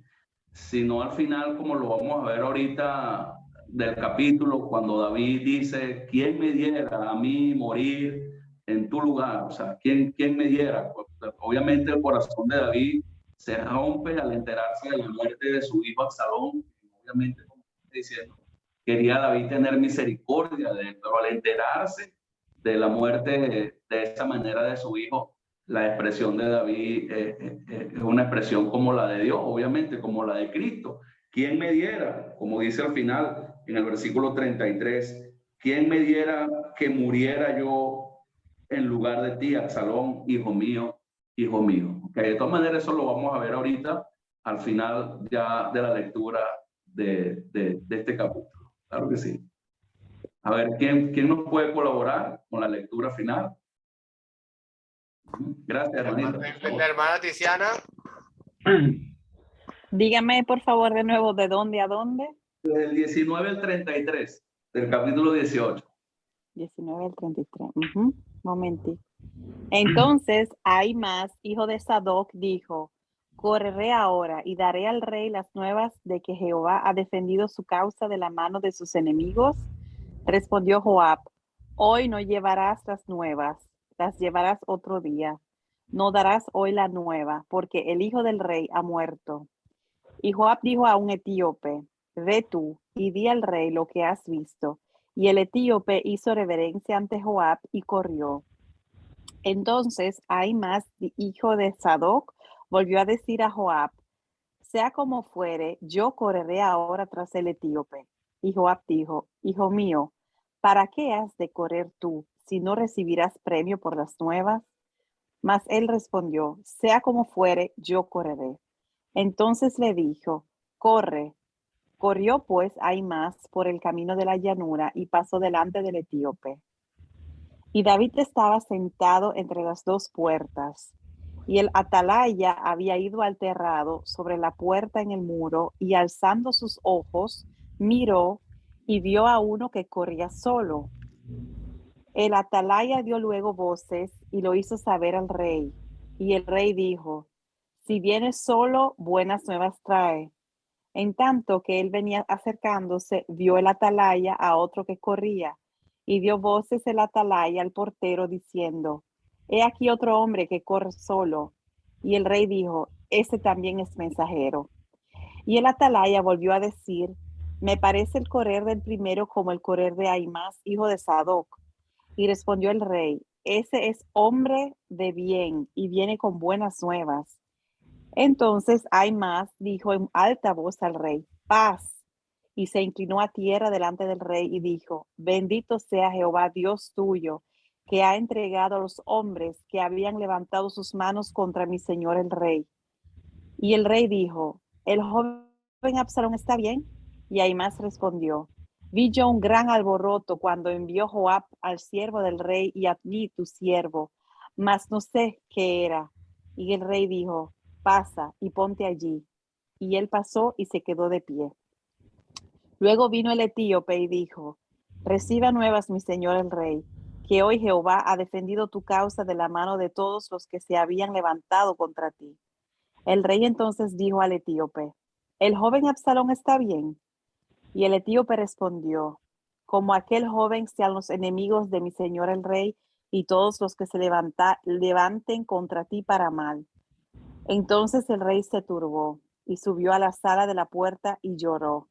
sino al final, como lo vamos a ver ahorita del capítulo, cuando David dice, ¿quién me diera a mí morir en tu lugar? O sea, ¿quién me diera? Pues, obviamente el corazón de David se rompe al enterarse de la muerte de su hijo Absalón. Obviamente, como estoy diciendo, quería David tener misericordia de él, pero al enterarse de la muerte de esa manera de su hijo, la expresión de David es una expresión como la de Dios, obviamente, como la de Cristo. ¿Quién me diera, como dice al final en el versículo 33, quién me diera que muriera yo en lugar de ti, Absalón, hijo mío, hijo mío? Okay, de todas maneras, eso lo vamos a ver ahorita al final ya de la lectura de este capítulo. Claro que sí. A ver, ¿quién nos puede colaborar con la lectura final? Gracias, hermanita. La hermana Tiziana. Dígame, por favor, de nuevo, ¿de dónde a dónde? Del 19 al 33, del capítulo 18. 19 al 33. Momentito. Entonces, Ahimaas, hijo de Sadoc, dijo, correré ahora y daré al rey las nuevas de que Jehová ha defendido su causa de la mano de sus enemigos. Respondió Joab, Hoy no llevarás las nuevas, las llevarás otro día. No darás hoy la nueva, porque el hijo del rey ha muerto. Y Joab dijo a un etíope, ve tú y di al rey lo que has visto. Y el etíope hizo reverencia ante Joab y corrió. Entonces Ahimaas, hijo de Sadoc, volvió a decir a Joab, sea como fuere, yo correré ahora tras el etíope. Y Joab dijo, hijo mío, ¿para qué has de correr tú si no recibirás premio por las nuevas? Mas él respondió, sea como fuere, yo correré. Entonces le dijo, corre. Corrió pues Ahimaas por el camino de la llanura y pasó delante del etíope. Y David estaba sentado entre las dos puertas. Y el atalaya había ido al terrado sobre la puerta en el muro, y alzando sus ojos, miró y vio a uno que corría solo. El atalaya dio luego voces y lo hizo saber al rey. Y el rey dijo, si viene solo, buenas nuevas trae. En tanto que él venía acercándose, vio el atalaya a otro que corría, y dio voces el atalaya al portero diciendo, he aquí otro hombre que corre solo. Y el rey dijo, ese también es mensajero. Y el atalaya volvió a decir, me parece el correr del primero como el correr de Ahimaas, hijo de Sadoc. Y respondió el rey, ese es hombre de bien y viene con buenas nuevas. Entonces Ahimaas dijo en alta voz al rey, paz. Y se inclinó a tierra delante del rey y dijo, bendito sea Jehová, Dios tuyo, que ha entregado a los hombres que habían levantado sus manos contra mi señor el rey. Y el rey dijo, ¿el joven Absalón está bien? Y Ahimaas respondió, vi yo un gran alboroto cuando envió Joab al siervo del rey y a mí tu siervo, mas no sé qué era. Y el rey dijo, pasa y ponte allí. Y él pasó y se quedó de pie. Luego vino el etíope y dijo, reciba nuevas, mi señor el rey, que hoy Jehová ha defendido tu causa de la mano de todos los que se habían levantado contra ti. El rey entonces dijo al etíope, ¿el joven Absalón está bien? Y el etíope respondió, como aquel joven sean los enemigos de mi señor el rey y todos los que se levanten contra ti para mal. Entonces el rey se turbó y subió a la sala de la puerta y lloró.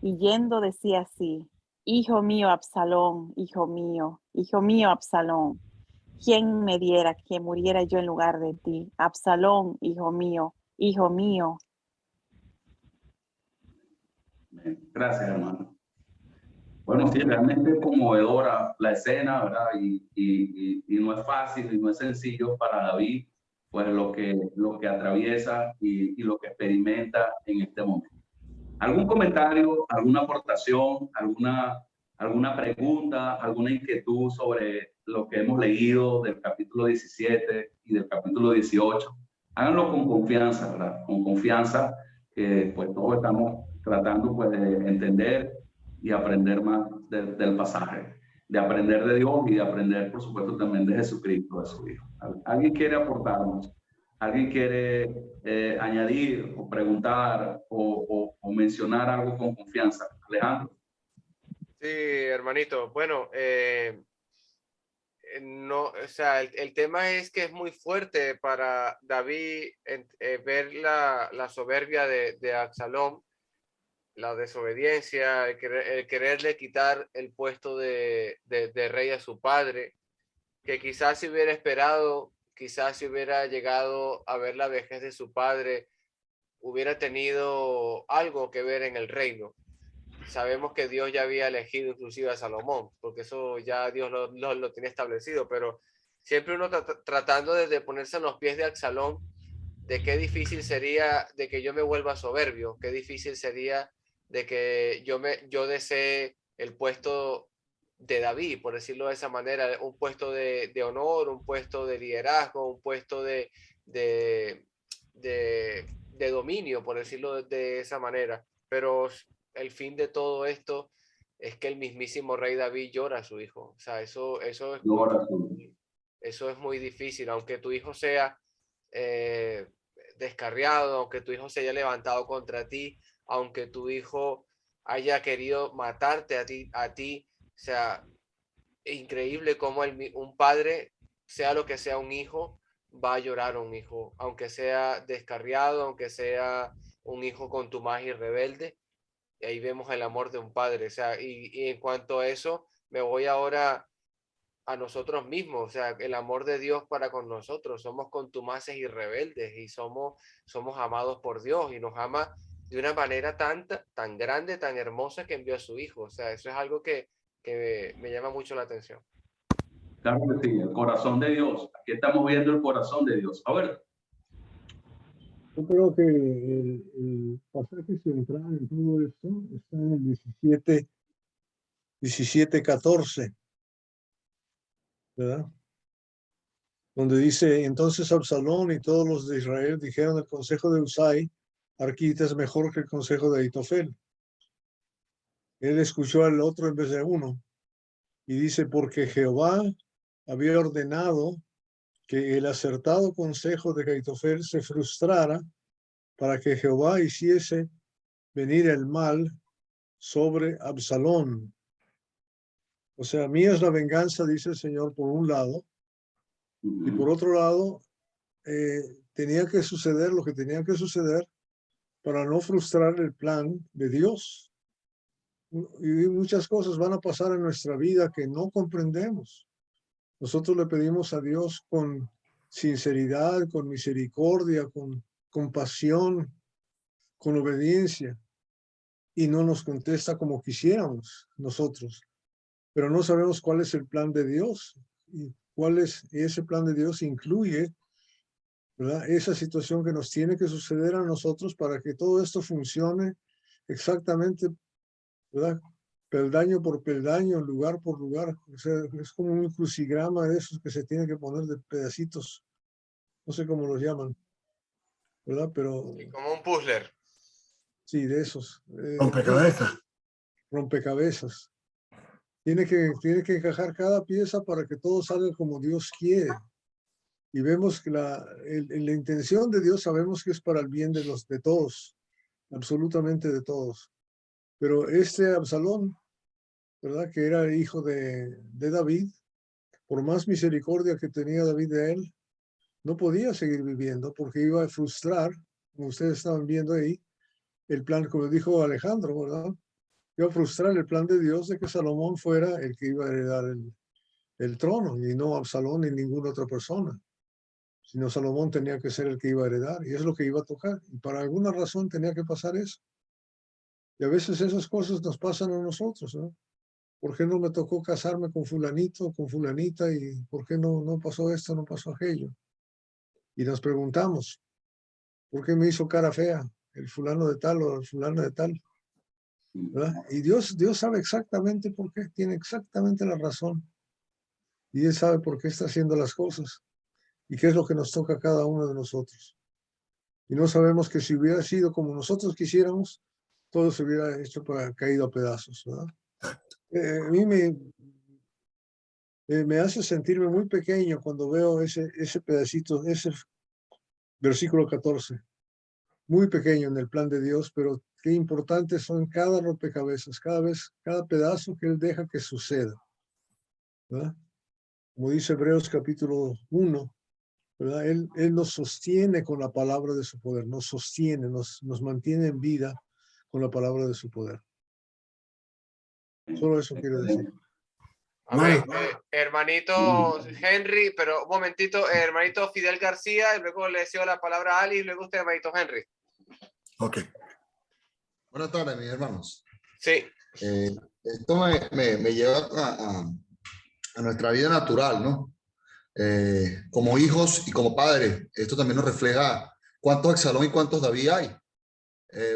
Y yendo decía así, hijo mío Absalón, hijo mío Absalón, ¿quién me diera que muriera yo en lugar de ti? Absalón, hijo mío, hijo mío. Gracias, hermano. Bueno, sí, realmente es conmovedora la escena, ¿verdad? Y no es fácil y no es sencillo para David, pues lo que atraviesa y lo que experimenta en este momento. ¿Algún comentario, alguna aportación, alguna pregunta, alguna inquietud sobre lo que hemos leído del capítulo 17 y del capítulo 18? Háganlo con confianza, ¿verdad? Con confianza, pues todos estamos tratando pues, de entender y aprender más del pasaje, de aprender de Dios y de aprender, por supuesto, también de Jesucristo, de su Hijo. ¿Alguien quiere aportarnos? ¿Alguien quiere añadir o preguntar o mencionar algo con confianza? Alejandro. Sí, hermanito. Bueno, no, o sea, el tema es que es muy fuerte para David ver la soberbia de Absalón, la desobediencia, el quererle quitar el puesto de rey a su padre, que quizás si hubiera esperado, quizás si hubiera llegado a ver la vejez de su padre, hubiera tenido algo que ver en el reino. Sabemos que Dios ya había elegido inclusive a Salomón, porque eso ya Dios lo tiene establecido, pero siempre uno tratando de ponerse en los pies de Absalón, de qué difícil sería de que yo me vuelva soberbio, qué difícil sería de que yo desee el puesto de David, por decirlo de esa manera, un puesto de honor, un puesto de liderazgo, un puesto de, de dominio, por decirlo de esa manera. Pero el fin de todo esto es que el mismísimo rey David llora a su hijo. O sea, eso es muy difícil, aunque tu hijo sea descarriado, aunque tu hijo se haya levantado contra ti, aunque tu hijo haya querido matarte a ti, o sea, increíble cómo un padre, sea lo que sea un hijo, va a llorar a un hijo, aunque sea descarriado, aunque sea un hijo contumaz y rebelde. Y ahí vemos el amor de un padre. O sea, y en cuanto a eso, me voy ahora a nosotros mismos. O sea, el amor de Dios para con nosotros. Somos contumaces y rebeldes y somos amados por Dios y nos ama de una manera tan grande, tan hermosa que envió a su hijo. O sea, eso es algo que me llama mucho la atención. Claro que sí, el corazón de Dios. Aquí estamos viendo el corazón de Dios. A ver, Yo creo que el pasaje central en todo esto está en el 17:14, ¿verdad? Donde dice, entonces Absalón y todos los de Israel dijeron el consejo de Usai, Arquita es mejor que el consejo de Ahitofel. Él escuchó al otro en vez de uno. Y dice, porque Jehová había ordenado que el acertado consejo de Ahitofel se frustrara para que Jehová hiciese venir el mal sobre Absalón. O sea, mía es la venganza, dice el Señor, por un lado, y por otro lado, tenía que suceder lo que tenía que suceder para no frustrar el plan de Dios. Y muchas cosas van a pasar en nuestra vida que no comprendemos. Nosotros le pedimos a Dios con sinceridad, con misericordia, con compasión, con obediencia, y no nos contesta como quisiéramos nosotros. Pero no sabemos cuál es el plan de Dios y cuál es ese plan de Dios incluye, ¿verdad?, esa situación que nos tiene que suceder a nosotros para que todo esto funcione exactamente, ¿verdad?, peldaño por peldaño, lugar por lugar. O sea, es como un crucigrama de esos que se tiene que poner de pedacitos, no sé cómo los llaman, ¿verdad? Pero Sí, como un puzzler. sí, de esos. Rompecabezas. Rompecabezas. Tiene que encajar cada pieza para que todo salga como Dios quiere. Y vemos que la intención de Dios sabemos que es para el bien de todos, absolutamente de todos. Pero este Absalón, ¿verdad?, que era el hijo de David, por más misericordia que tenía David de él, no podía seguir viviendo porque iba a frustrar, como ustedes estaban viendo ahí, el plan, como dijo Alejandro, ¿verdad? Iba a frustrar el plan de Dios de que Salomón fuera el que iba a heredar el trono y no Absalón ni ninguna otra persona, sino Salomón tenía que ser el que iba a heredar y es lo que iba a tocar. Y por alguna razón tenía que pasar eso. Y a veces esas cosas nos pasan a nosotros, ¿no? ¿Por qué no me tocó casarme con fulanito, con fulanita? ¿Y por qué no pasó esto, no pasó aquello? Y nos preguntamos, ¿por qué me hizo cara fea el fulano de tal o el fulano de tal? ¿Verdad? Y Dios sabe exactamente por qué, tiene exactamente la razón. Y Él sabe por qué está haciendo las cosas y qué es lo que nos toca a cada uno de nosotros. Y no sabemos que si hubiera sido como nosotros quisiéramos, todo se hubiera hecho caído a pedazos, ¿verdad? A mí me hace sentirme muy pequeño cuando veo ese pedacito, ese versículo 14. Muy pequeño en el plan de Dios, pero qué importantes son cada rompecabezas, cada pedazo que Él deja que suceda, ¿verdad? Como dice Hebreos capítulo 1, ¿verdad? Él nos sostiene con la palabra de su poder, nos sostiene, nos mantiene en vida con la palabra de su poder. Solo eso quiero decir. A ver, hermanito Henry, pero un momentito, hermanito Fidel García, y luego le cedo la palabra a Ali, y luego usted, hermanito Henry. Ok. Buenas tardes, mis hermanos. Sí. Esto me lleva a nuestra vida natural, ¿no? Como hijos y como padres. Esto también nos refleja cuántos Absalón y cuántos David hay.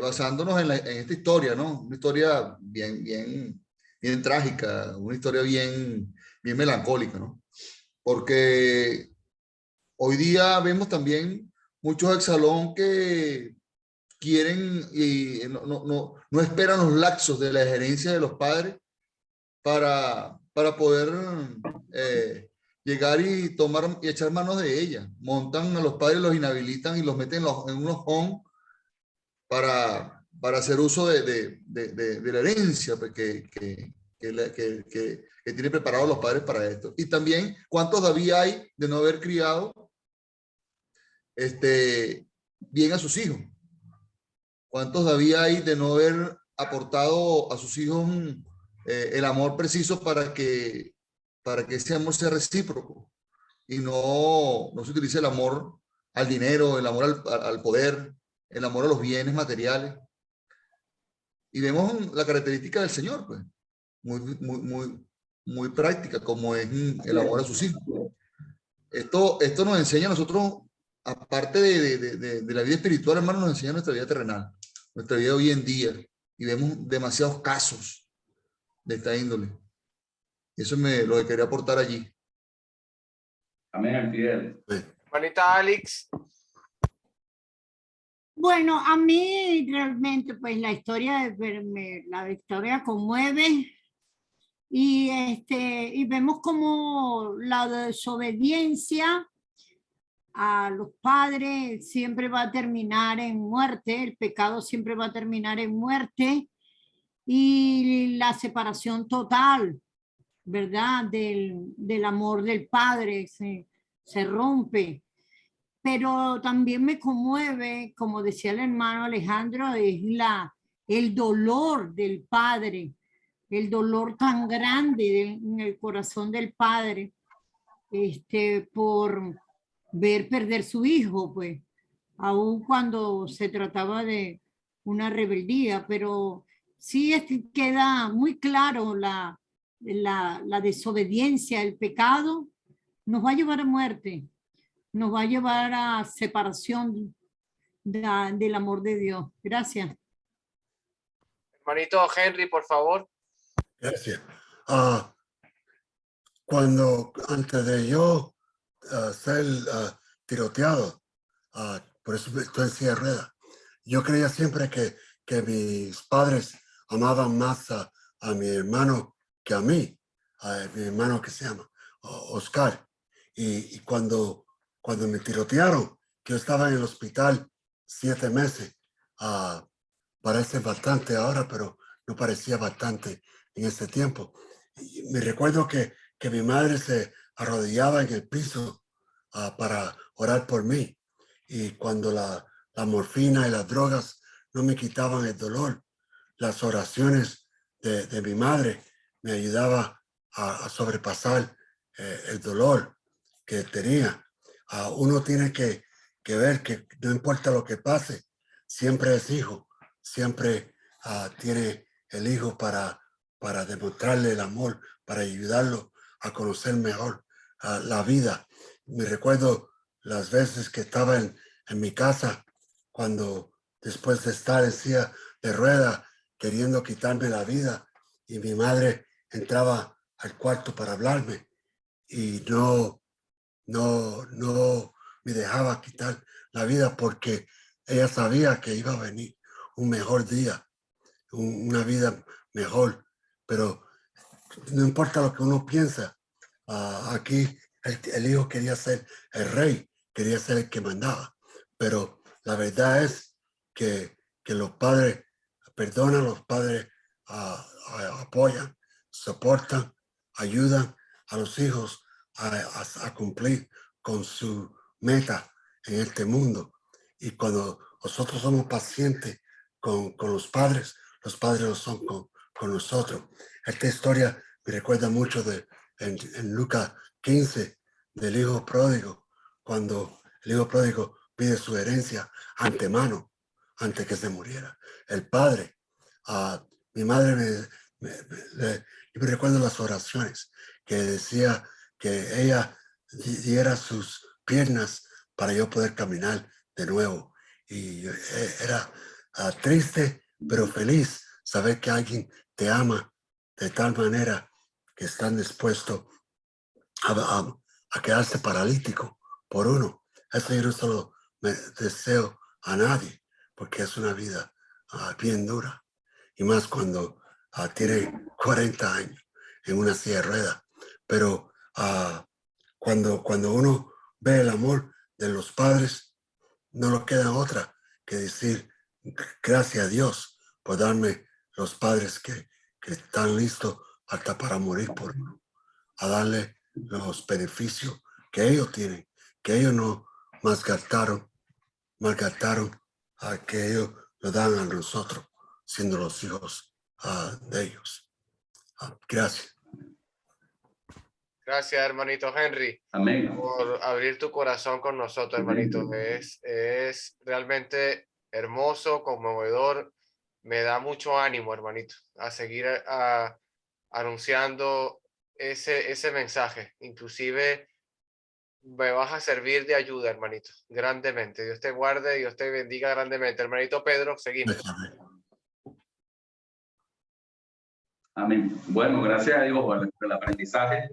Basándonos en esta historia, ¿no? Una historia bien trágica, una historia bien melancólica, ¿no? Porque hoy día vemos también muchos Absalón que quieren y no esperan los lapsos de la gerencia de los padres para poder llegar y tomar y echar manos de ella. Montan a los padres, los inhabilitan y los meten en unos home para hacer uso de la herencia que tiene preparados los padres para esto. Y también, ¿cuántos David hay de no haber criado bien a sus hijos? ¿Cuántos David hay de no haber aportado a sus hijos el amor preciso para que ese amor sea recíproco y no se utilice el amor al dinero, el amor al poder, el amor a los bienes materiales? Y vemos la característica del Señor, pues, muy práctica, como es el amor a sus hijos. Esto nos enseña a nosotros, aparte de la vida espiritual, hermano, nos enseña nuestra vida terrenal, nuestra vida hoy en día, y vemos demasiados casos de esta índole. Eso es lo que quería aportar allí. Amén, fiel. Hermanita Alex. Bueno, a mí realmente pues la historia conmueve y vemos como la desobediencia a los padres siempre va a terminar en muerte, el pecado siempre va a terminar en muerte y la separación total, ¿verdad? Del amor del padre se rompe. Pero también me conmueve, como decía el hermano Alejandro, es el dolor del padre, el dolor tan grande en el corazón del padre, por ver perder su hijo, pues, aun cuando se trataba de una rebeldía, pero sí queda muy claro la desobediencia, el pecado nos va a llevar a muerte, nos va a llevar a separación del amor de Dios. Gracias. Hermanito Henry, por favor. Gracias. Antes de yo ser tiroteado, por eso estoy en silla de ruedas, yo creía siempre que mis padres amaban más a mi hermano que a mí, a mi hermano que se llama Oscar. Y cuando me tirotearon, que yo estaba en el hospital 7 meses, parece bastante ahora, pero no parecía bastante en ese tiempo. Y me recuerdo que mi madre se arrodillaba en el piso para orar por mí. Y cuando la morfina y las drogas no me quitaban el dolor, las oraciones de mi madre me ayudaban a sobrepasar el dolor que tenía. Uno tiene que ver que no importa lo que pase, siempre es hijo, siempre tiene el hijo para demostrarle el amor, para ayudarlo a conocer mejor la vida. Me recuerdo las veces que estaba en mi casa, cuando después de estar en silla de ruedas, queriendo quitarme la vida, y mi madre entraba al cuarto para hablarme y no me dejaba quitar la vida, porque ella sabía que iba a venir un mejor día, una vida mejor. Pero no importa lo que uno piensa, aquí el hijo quería ser el rey, quería ser el que mandaba, pero la verdad es que los padres perdonan, los padres apoyan, soportan, ayudan a los hijos a cumplir con su meta en este mundo. Y cuando nosotros somos pacientes con los padres lo son con nosotros. Esta historia me recuerda mucho en Lucas 15 del hijo pródigo, cuando el hijo pródigo pide su herencia antemano, antes que se muriera. El padre, mi madre yo me recuerdo las oraciones que decía que ella diera sus piernas para yo poder caminar de nuevo. Y era triste, pero feliz saber que alguien te ama de tal manera que están dispuestos a quedarse paralítico por uno. Eso yo no solo me deseo a nadie, porque es una vida bien dura, y más cuando tiene 40 años en una silla de ruedas. Pero cuando uno ve el amor de los padres, no nos queda otra que decir gracias a Dios por darme los padres que están listos hasta para morir por uno, a darle los beneficios que ellos tienen, que ellos no malgastaron a que ellos lo dan a nosotros, siendo los hijos de ellos. Gracias. Gracias, hermanito Henry, Amén. por abrir tu corazón con nosotros, hermanito. Es realmente hermoso, conmovedor. Me da mucho ánimo, hermanito, a seguir anunciando ese mensaje. Inclusive me vas a servir de ayuda, hermanito, grandemente. Dios te guarde, Dios te bendiga grandemente. Hermanito Pedro, seguimos. Amén. Bueno, gracias a Dios por el aprendizaje.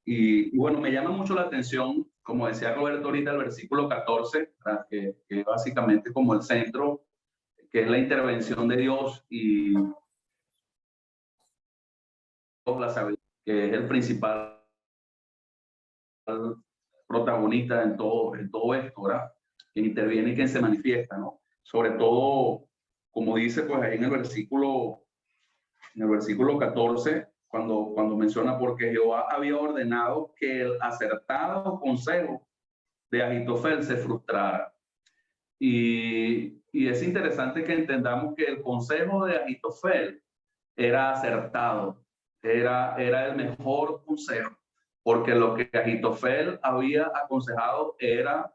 Y bueno, me llama mucho la atención, como decía Roberto ahorita, el versículo 14, que es básicamente como el centro, que es la intervención de Dios y la sabiduría, que es el principal protagonista en todo esto, ¿verdad? Quien interviene y quien se manifiesta, ¿no? Sobre todo, como dice pues ahí en el versículo 14, cuando menciona, porque Jehová había ordenado que el acertado consejo de Ahitofel se frustrara. Y es interesante que entendamos que el consejo de Ahitofel era acertado, era el mejor consejo, porque lo que Ahitofel había aconsejado era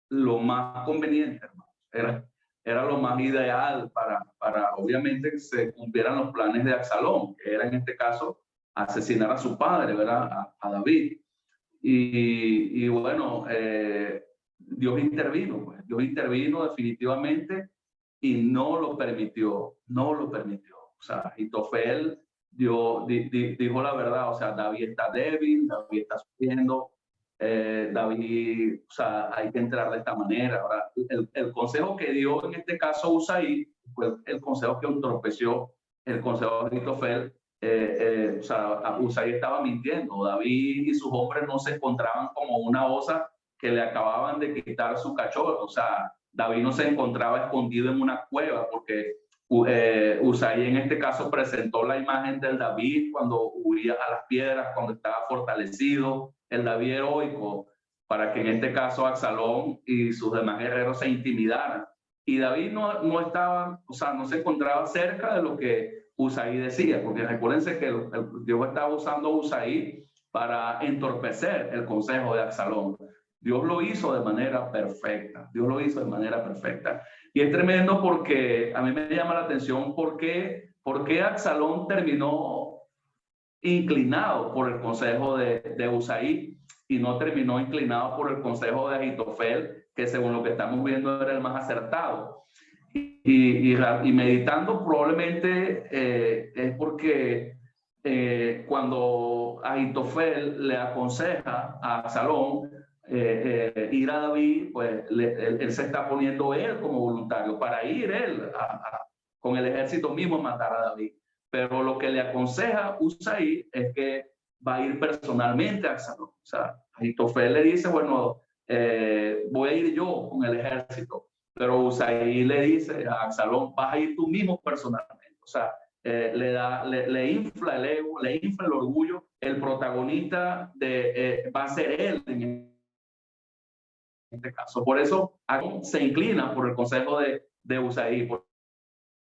lo más conveniente, hermano. Era lo más ideal para obviamente que se cumplieran los planes de Absalón, que era en este caso asesinar a su padre, ¿verdad? A David. Y bueno, Dios intervino, pues. Dios intervino definitivamente y no lo permitió. O sea, Ahitofel dijo la verdad, o sea, David está débil, David está sufriendo, David, o sea, hay que entrar de esta manera. Ahora, el consejo que dio en este caso Usaí fue el consejo que entorpeció el consejo de Ahitofel. O sea, Usaí estaba mintiendo. David y sus hombres no se encontraban como una osa que le acababan de quitar su cachorro. O sea, David no se encontraba escondido en una cueva, porque Usaí en este caso presentó la imagen del David cuando huía a las piedras, cuando estaba fortalecido, el David heroico, para que en este caso Absalón y sus demás guerreros se intimidaran. Y David no estaba, o sea, no se encontraba cerca de lo que Usaí decía, porque recuérdense que Dios estaba usando a Usaí para entorpecer el consejo de Absalón. Dios lo hizo de manera perfecta. Dios lo hizo de manera perfecta. Y es tremendo porque a mí me llama la atención por qué Absalón terminó inclinado por el consejo de Usaí y no terminó inclinado por el consejo de Ahitofel, que según lo que estamos viendo era el más acertado. Y meditando probablemente es porque cuando Ahitofel le aconseja a Absalón ir a David, pues él se está poniendo él como voluntario para ir él con el ejército mismo a matar a David. Pero lo que le aconseja Usaí es que va a ir personalmente a Absalón. O sea, Ahitofel le dice, bueno, voy a ir yo con el ejército. Pero Usaí le dice a Absalón, vas a ir tú mismo personalmente. O sea, le infla el ego, le infla el orgullo. El protagonista va a ser él en este caso. Por eso se inclina por el consejo de Usaí,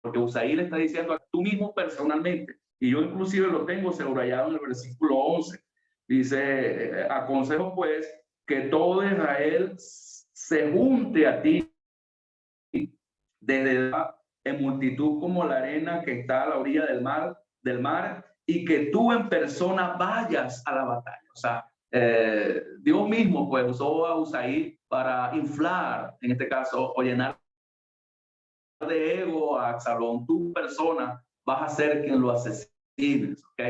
porque Usaí le está diciendo a tú mismo personalmente. Y yo inclusive lo tengo subrayado en el versículo 11. Dice, aconsejo pues que todo Israel se junte a ti desde en multitud como la arena que está a la orilla del mar, y que tú en persona vayas a la batalla. O sea, Dios mismo pues usó a Usaí para inflar, en este caso, o llenar de ego a Absalón. Tu persona vas a ser quien lo asesines, ¿ok?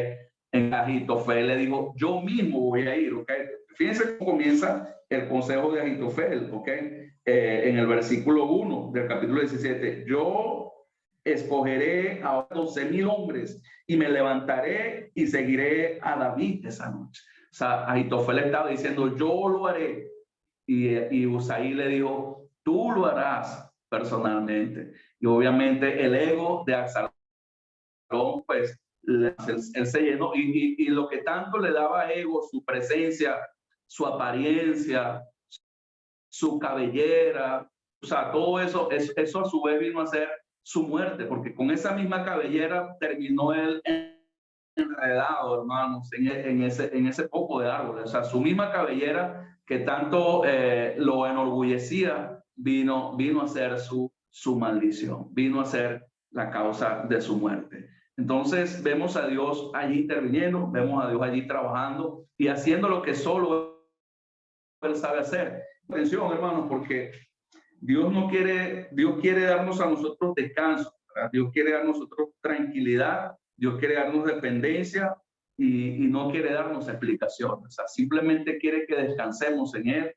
En Ahitofel le dijo, yo mismo voy a ir, ¿ok? Fíjense cómo comienza el consejo de Ahitofel, ¿ok? En el versículo 1 del capítulo 17, yo escogeré a 12,000 hombres y me levantaré y seguiré a David esa noche. O sea, Ahitofel estaba diciendo, yo lo haré. Y Usaí le dijo, tú lo harás personalmente. Y obviamente el ego de Absalón pues él se llenó y lo que tanto le daba ego, su presencia, su apariencia, su cabellera, o sea, todo eso, eso a su vez vino a ser su muerte, porque con esa misma cabellera terminó él enredado, hermanos, en ese poco de árboles. O sea, su misma cabellera que tanto lo enorgullecía, vino a ser su maldición, vino a ser la causa de su muerte. Entonces vemos a Dios allí interviniendo, vemos a Dios allí trabajando y haciendo lo que solo Él sabe hacer. Atención, hermanos, porque Dios quiere darnos a nosotros descanso, ¿verdad? Dios quiere darnos a nosotros tranquilidad, Dios quiere darnos dependencia y no quiere darnos explicaciones. O sea, simplemente quiere que descansemos en Él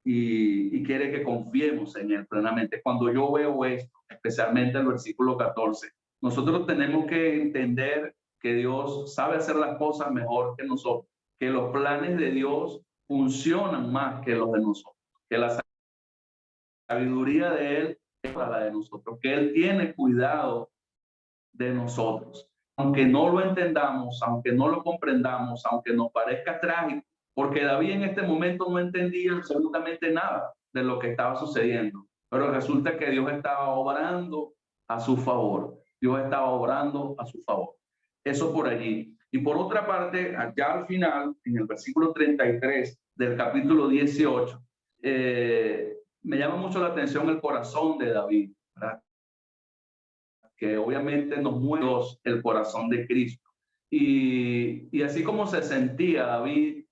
y quiere que confiemos en Él plenamente. Cuando yo veo esto, especialmente el versículo 14, nosotros tenemos que entender que Dios sabe hacer las cosas mejor que nosotros, que los planes de Dios funcionan más que los de nosotros, que la sabiduría de Él es para la de nosotros, que Él tiene cuidado de nosotros. Aunque no lo entendamos, aunque no lo comprendamos, aunque nos parezca trágico, porque David en este momento no entendía absolutamente nada de lo que estaba sucediendo, pero resulta que Dios estaba obrando a su favor. Dios estaba obrando a su favor. Eso por allí. Y por otra parte, allá al final, en el versículo 33 del capítulo 18, me llama mucho la atención el corazón de David, ¿verdad? Que obviamente nos mueve el corazón de Cristo. Y así como se sentía David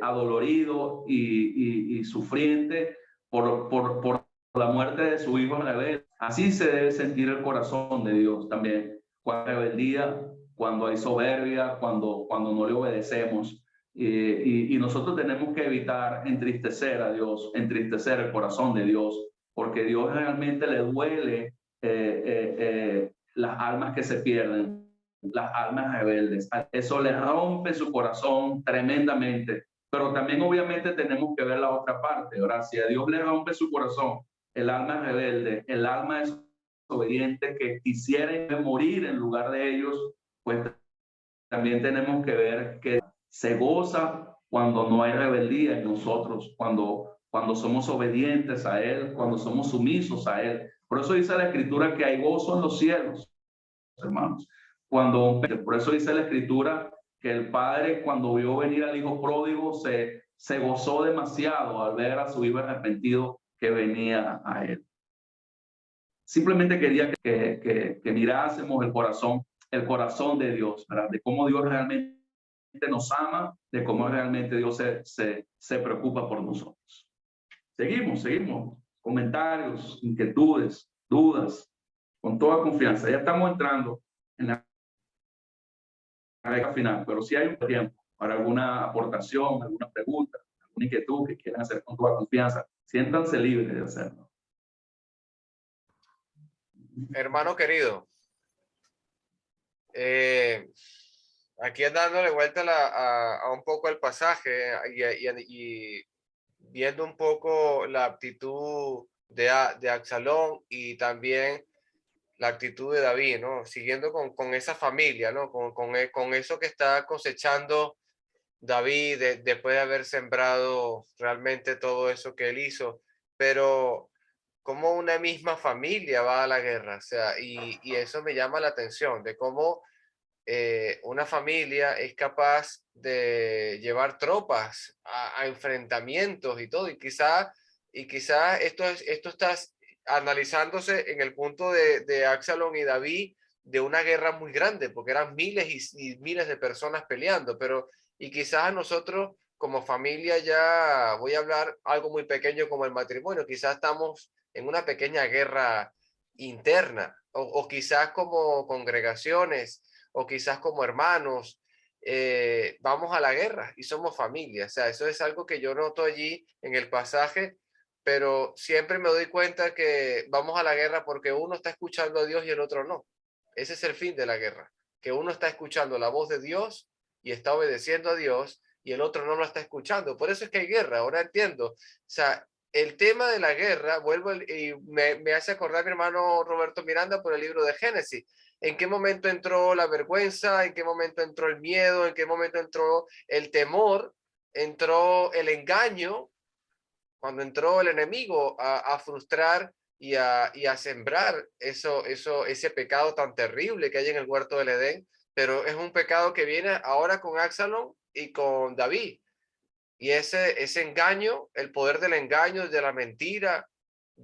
adolorido y sufriente por la muerte de su hijo rebelde, así se debe sentir el corazón de Dios también. Cuando hay rebeldía, cuando hay soberbia, cuando no le obedecemos. Y nosotros tenemos que evitar entristecer a Dios, entristecer el corazón de Dios, porque Dios realmente le duele las almas que se pierden, las almas rebeldes. Eso le rompe su corazón tremendamente, pero también obviamente tenemos que ver la otra parte. Ahora, si a Dios le rompe su corazón, el alma rebelde, el alma desobediente que quisiera morir en lugar de ellos, pues también tenemos que ver que se goza cuando no hay rebeldía en nosotros, cuando somos obedientes a Él, cuando somos sumisos a Él. Por eso dice la Escritura que hay gozo en los cielos, hermanos. Por eso dice la Escritura que el padre, cuando vio venir al hijo pródigo, se gozó demasiado al ver a su hijo arrepentido que venía a él. Simplemente quería que mirásemos el corazón de Dios, ¿verdad? De cómo Dios realmente nos ama, de cómo realmente Dios se preocupa por nosotros. Seguimos. Comentarios, inquietudes, dudas, con toda confianza. Ya estamos entrando en la recta final, pero si hay un tiempo para alguna aportación, alguna pregunta, alguna inquietud que quieran hacer con toda confianza, siéntanse libres de hacerlo. Hermano querido, aquí dándole vuelta a un poco el pasaje y viendo un poco la actitud de Absalón y también la actitud de David, ¿no? Siguiendo con esa familia, ¿no? Con eso que está cosechando David después de haber sembrado realmente todo eso que él hizo, pero como una misma familia va a la guerra, o sea, y eso me llama la atención, de cómo una familia es capaz de llevar tropas a enfrentamientos y todo, y quizá esto está analizándose en el punto de Absalón y David de una guerra muy grande, porque eran miles y miles de personas peleando, pero y quizás nosotros como familia, ya voy a hablar algo muy pequeño como el matrimonio, quizás estamos en una pequeña guerra interna, o quizás como congregaciones, o quizás como hermanos, vamos a la guerra y somos familia. O sea, eso es algo que yo noto allí en el pasaje, pero siempre me doy cuenta que vamos a la guerra porque uno está escuchando a Dios y el otro no. Ese es el fin de la guerra, que uno está escuchando la voz de Dios y está obedeciendo a Dios y el otro no lo está escuchando. Por eso es que hay guerra. Ahora entiendo. O sea, el tema de la guerra, y me hace acordar mi hermano Roberto Miranda por el libro de Génesis. ¿En qué momento entró la vergüenza? ¿En qué momento entró el miedo? ¿En qué momento entró el temor? Entró el engaño, cuando entró el enemigo a frustrar y a sembrar ese pecado tan terrible que hay en el huerto del Edén, pero es un pecado que viene ahora con Absalón y con David. Y ese engaño, el poder del engaño, de la mentira,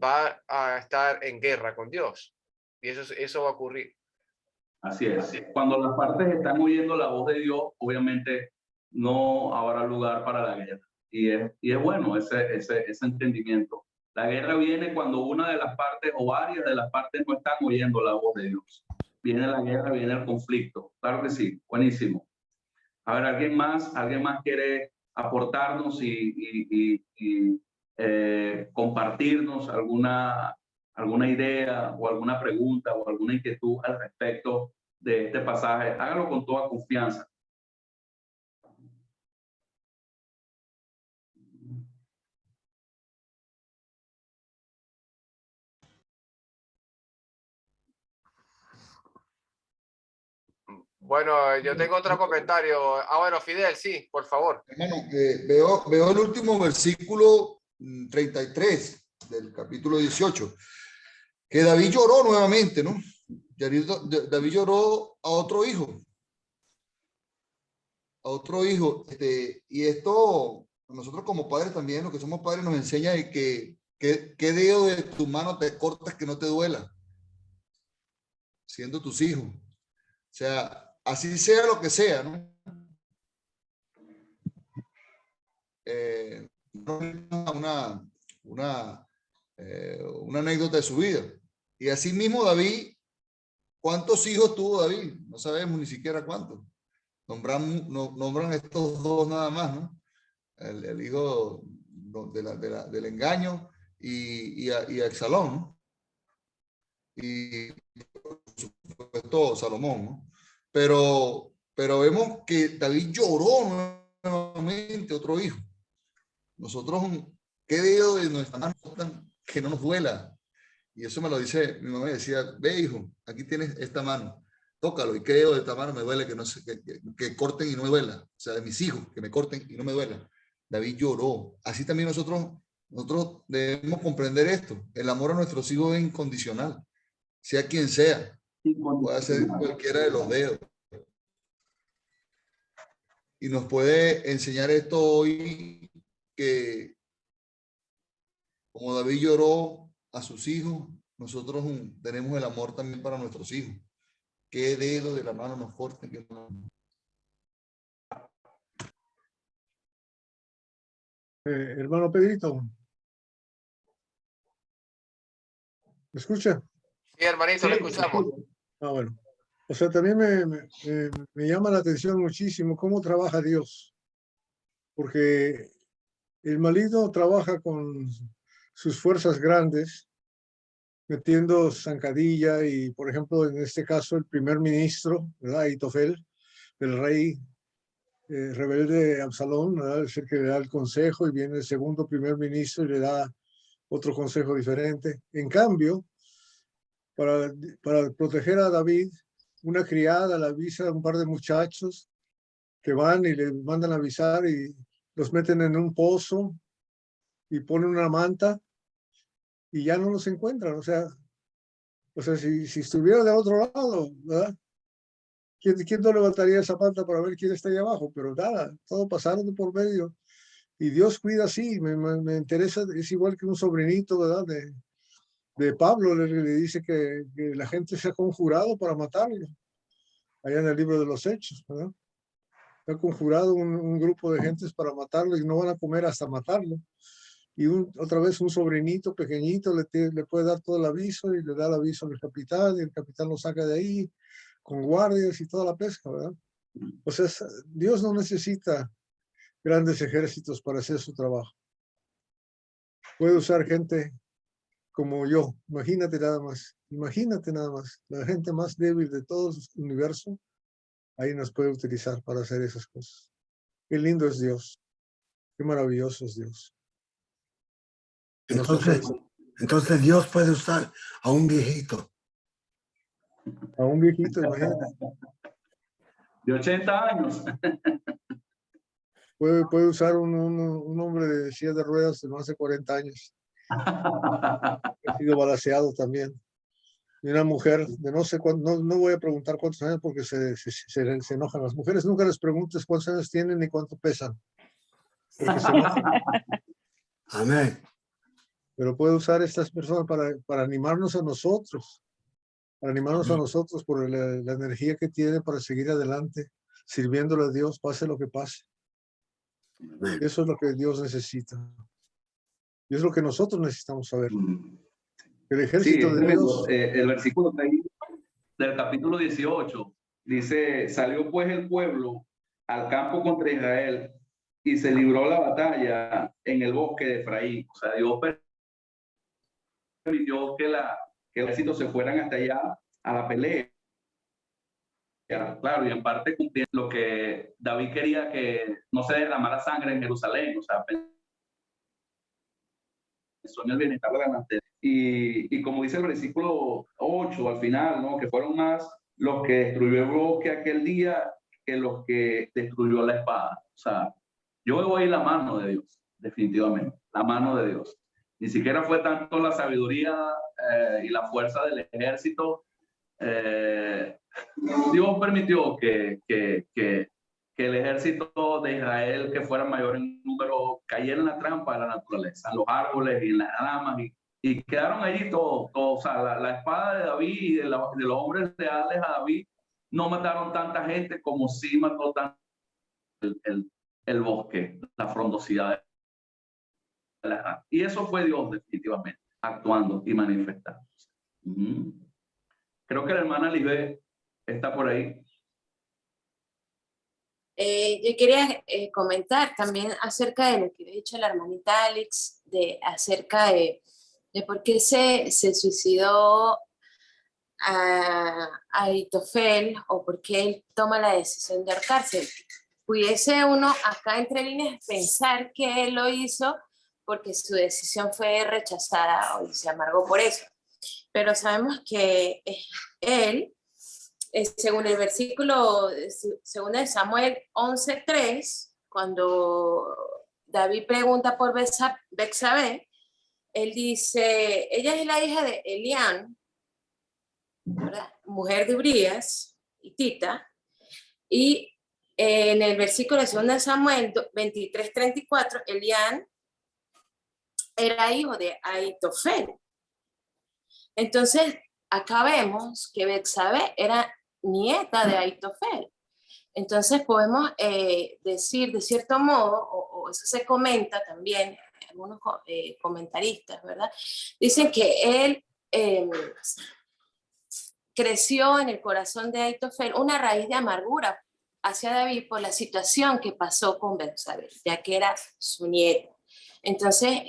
va a estar en guerra con Dios. Y eso va a ocurrir. Así es. Cuando las partes están oyendo la voz de Dios, obviamente no habrá lugar para la guerra. Y es bueno ese entendimiento. La guerra viene cuando una de las partes o varias de las partes no están oyendo la voz de Dios. Viene la guerra, viene el conflicto. Claro que sí, buenísimo. A ver, ¿alguien más quiere aportarnos y compartirnos alguna idea o alguna pregunta o alguna inquietud al respecto de este pasaje? Hágalo con toda confianza. Bueno, yo tengo otro comentario. Bueno, Fidel, sí, por favor. Hermano, veo el último versículo 33 del capítulo 18, que David lloró nuevamente, ¿no? David lloró a otro hijo. Y esto, nosotros como padres también, los que somos padres, nos enseña de que qué dedo de tu mano te cortas que no te duela, siendo tus hijos. O sea, así sea lo que sea, ¿no? Una anécdota de su vida. Y así mismo David, ¿cuántos hijos tuvo David? No sabemos ni siquiera cuántos. Nombran estos dos nada más, ¿no? El hijo del engaño y Absalón, ¿no? Y por supuesto Salomón, ¿no? Pero vemos que David lloró nuevamente otro hijo. Nosotros, ¿qué dedo de nuestra mano que no nos duela? Y eso me lo dice, mi mamá me decía, ve hijo, aquí tienes esta mano, tócalo, y qué dedo de esta mano me duele que corten y no me duela. O sea, de mis hijos, que me corten y no me duela. David lloró. Así también nosotros debemos comprender esto. El amor a nuestros hijos es incondicional, sea quien sea. Puede ser cualquiera de los dedos. Y nos puede enseñar esto hoy, que como David lloró a sus hijos, nosotros tenemos el amor también para nuestros hijos. ¿Qué dedo de la mano nos corten? Hermano Pedrito, ¿me escucha? Sí, hermanito, le escuchamos. Ah, bueno. O sea, también me llama la atención muchísimo cómo trabaja Dios, porque el maligno trabaja con sus fuerzas grandes, metiendo zancadilla y, por ejemplo, en este caso, el primer ministro, ¿verdad? Ahitofel, el rey rebelde Absalón, ¿verdad? Es el que le da el consejo, y viene el segundo primer ministro y le da otro consejo diferente. En cambio, para proteger a David, una criada le avisa a un par de muchachos que van y le mandan a avisar y los meten en un pozo y ponen una manta y ya no los encuentran. O sea si estuviera del otro lado, ¿verdad? ¿Quién no levantaría esa manta para ver quién está ahí abajo? Pero nada, todo pasaron por medio. Y Dios cuida así, me interesa, es igual que un sobrinito, ¿verdad? De Pablo, le dice que la gente se ha conjurado para matarlo, allá en el libro de los Hechos, ¿verdad? Se ha conjurado un grupo de gentes para matarlo y no van a comer hasta matarlo. Y otra vez un sobrinito pequeñito le puede dar todo el aviso y le da el aviso al capitán y el capitán lo saca de ahí con guardias y toda la pesca, ¿verdad? O sea, Dios no necesita grandes ejércitos para hacer su trabajo. Puede usar gente como yo. Imagínate nada más, la gente más débil de todo el universo, ahí nos puede utilizar para hacer esas cosas. Qué lindo es Dios, qué maravilloso es Dios. que nos hace Entonces Dios puede usar a un viejito. a un viejito, imagínate. De 80 años. Puede usar un hombre de silla de ruedas de más de 40 años. Ha sido balaceado también. Y una mujer de no sé cuánto, no voy a preguntar cuántos años porque se enojan. Las mujeres nunca les preguntes cuántos años tienen ni cuánto pesan, porque se enojan. Amén. Pero puede usar estas personas para animarnos a nosotros, por la energía que tiene para seguir adelante, sirviéndole a Dios, pase lo que pase. Amén. Eso es lo que Dios necesita. Y es lo que nosotros necesitamos saber. El ejército de Dios. El versículo 3 del capítulo 18 dice: salió pues el pueblo al campo contra Israel y se libró la batalla en el bosque de Efraín. O sea, Dios permitió que el ejército se fueran hasta allá a la pelea. Claro, y en parte cumpliendo lo que David quería, que no se derramara sangre en Jerusalén. O sea, pensó en el bienestar de la nación. Y como dice el versículo 8 al final, ¿no? Que fueron más los que destruyó el bosque aquel día que los que destruyó la espada. O sea, yo veo ahí la mano de Dios, definitivamente, la mano de Dios. Ni siquiera fue tanto la sabiduría y la fuerza del ejército. Dios permitió que el ejército de Israel, que fuera mayor en número, cayera en la trampa de la naturaleza, en los árboles y en las ramas, y quedaron allí todos. O sea, la espada de David y de los hombres leales a David no mataron tanta gente como sí mató tanto el bosque, la frondosidad de la rama. Y eso fue Dios definitivamente, actuando y manifestando. Creo que la hermana Lisbeth está por ahí. Yo quería comentar también acerca de lo que había dicho la hermanita Alex, acerca de por qué se suicidó a Ahitofel o por qué él toma la decisión de ahorcarse. Pudiese uno acá entre líneas pensar que él lo hizo porque su decisión fue rechazada o se amargó por eso. Pero sabemos que él, según el versículo, según el Samuel 11:3, cuando David pregunta por Betsabé, él dice, ella es la hija de Elián, ¿verdad? Mujer de Urías, hitita, y en el versículo de 2 Samuel 23:34, Elián era hijo de Ahitofel. Entonces, acá vemos que Betsabé era nieta de Ahitofel. Entonces podemos decir de cierto modo, o eso se comenta también, algunos comentaristas, ¿verdad? Dicen que él creció en el corazón de Ahitofel una raíz de amargura hacia David por la situación que pasó con Betsabé, ya que era su nieta. Entonces,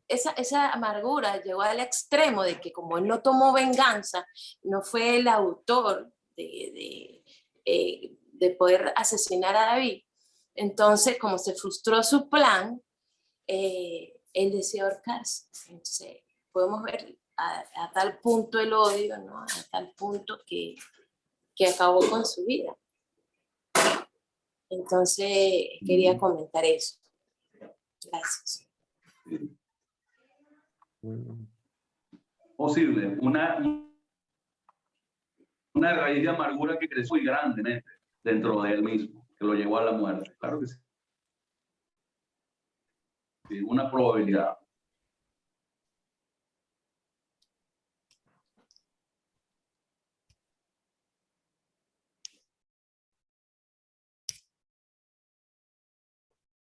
esa amargura llegó al extremo de que como él no tomó venganza, no fue el autor de poder asesinar a David, entonces como se frustró su plan, él decidió ahorcarse. Entonces podemos ver a tal punto el odio, ¿no? A tal punto que acabó con su vida. Entonces quería comentar eso. Gracias. Posible, una raíz de amargura que creció muy grande dentro de él mismo, que lo llevó a la muerte. Claro que sí. Sí, una probabilidad.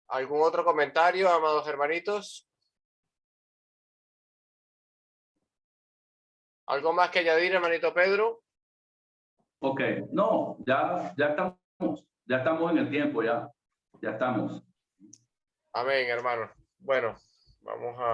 ¿Algún otro comentario, amados hermanitos? ¿Algo más que añadir, hermanito Pedro? Ok, no, ya estamos en el tiempo, ya estamos. Amén, hermano. Bueno, vamos a...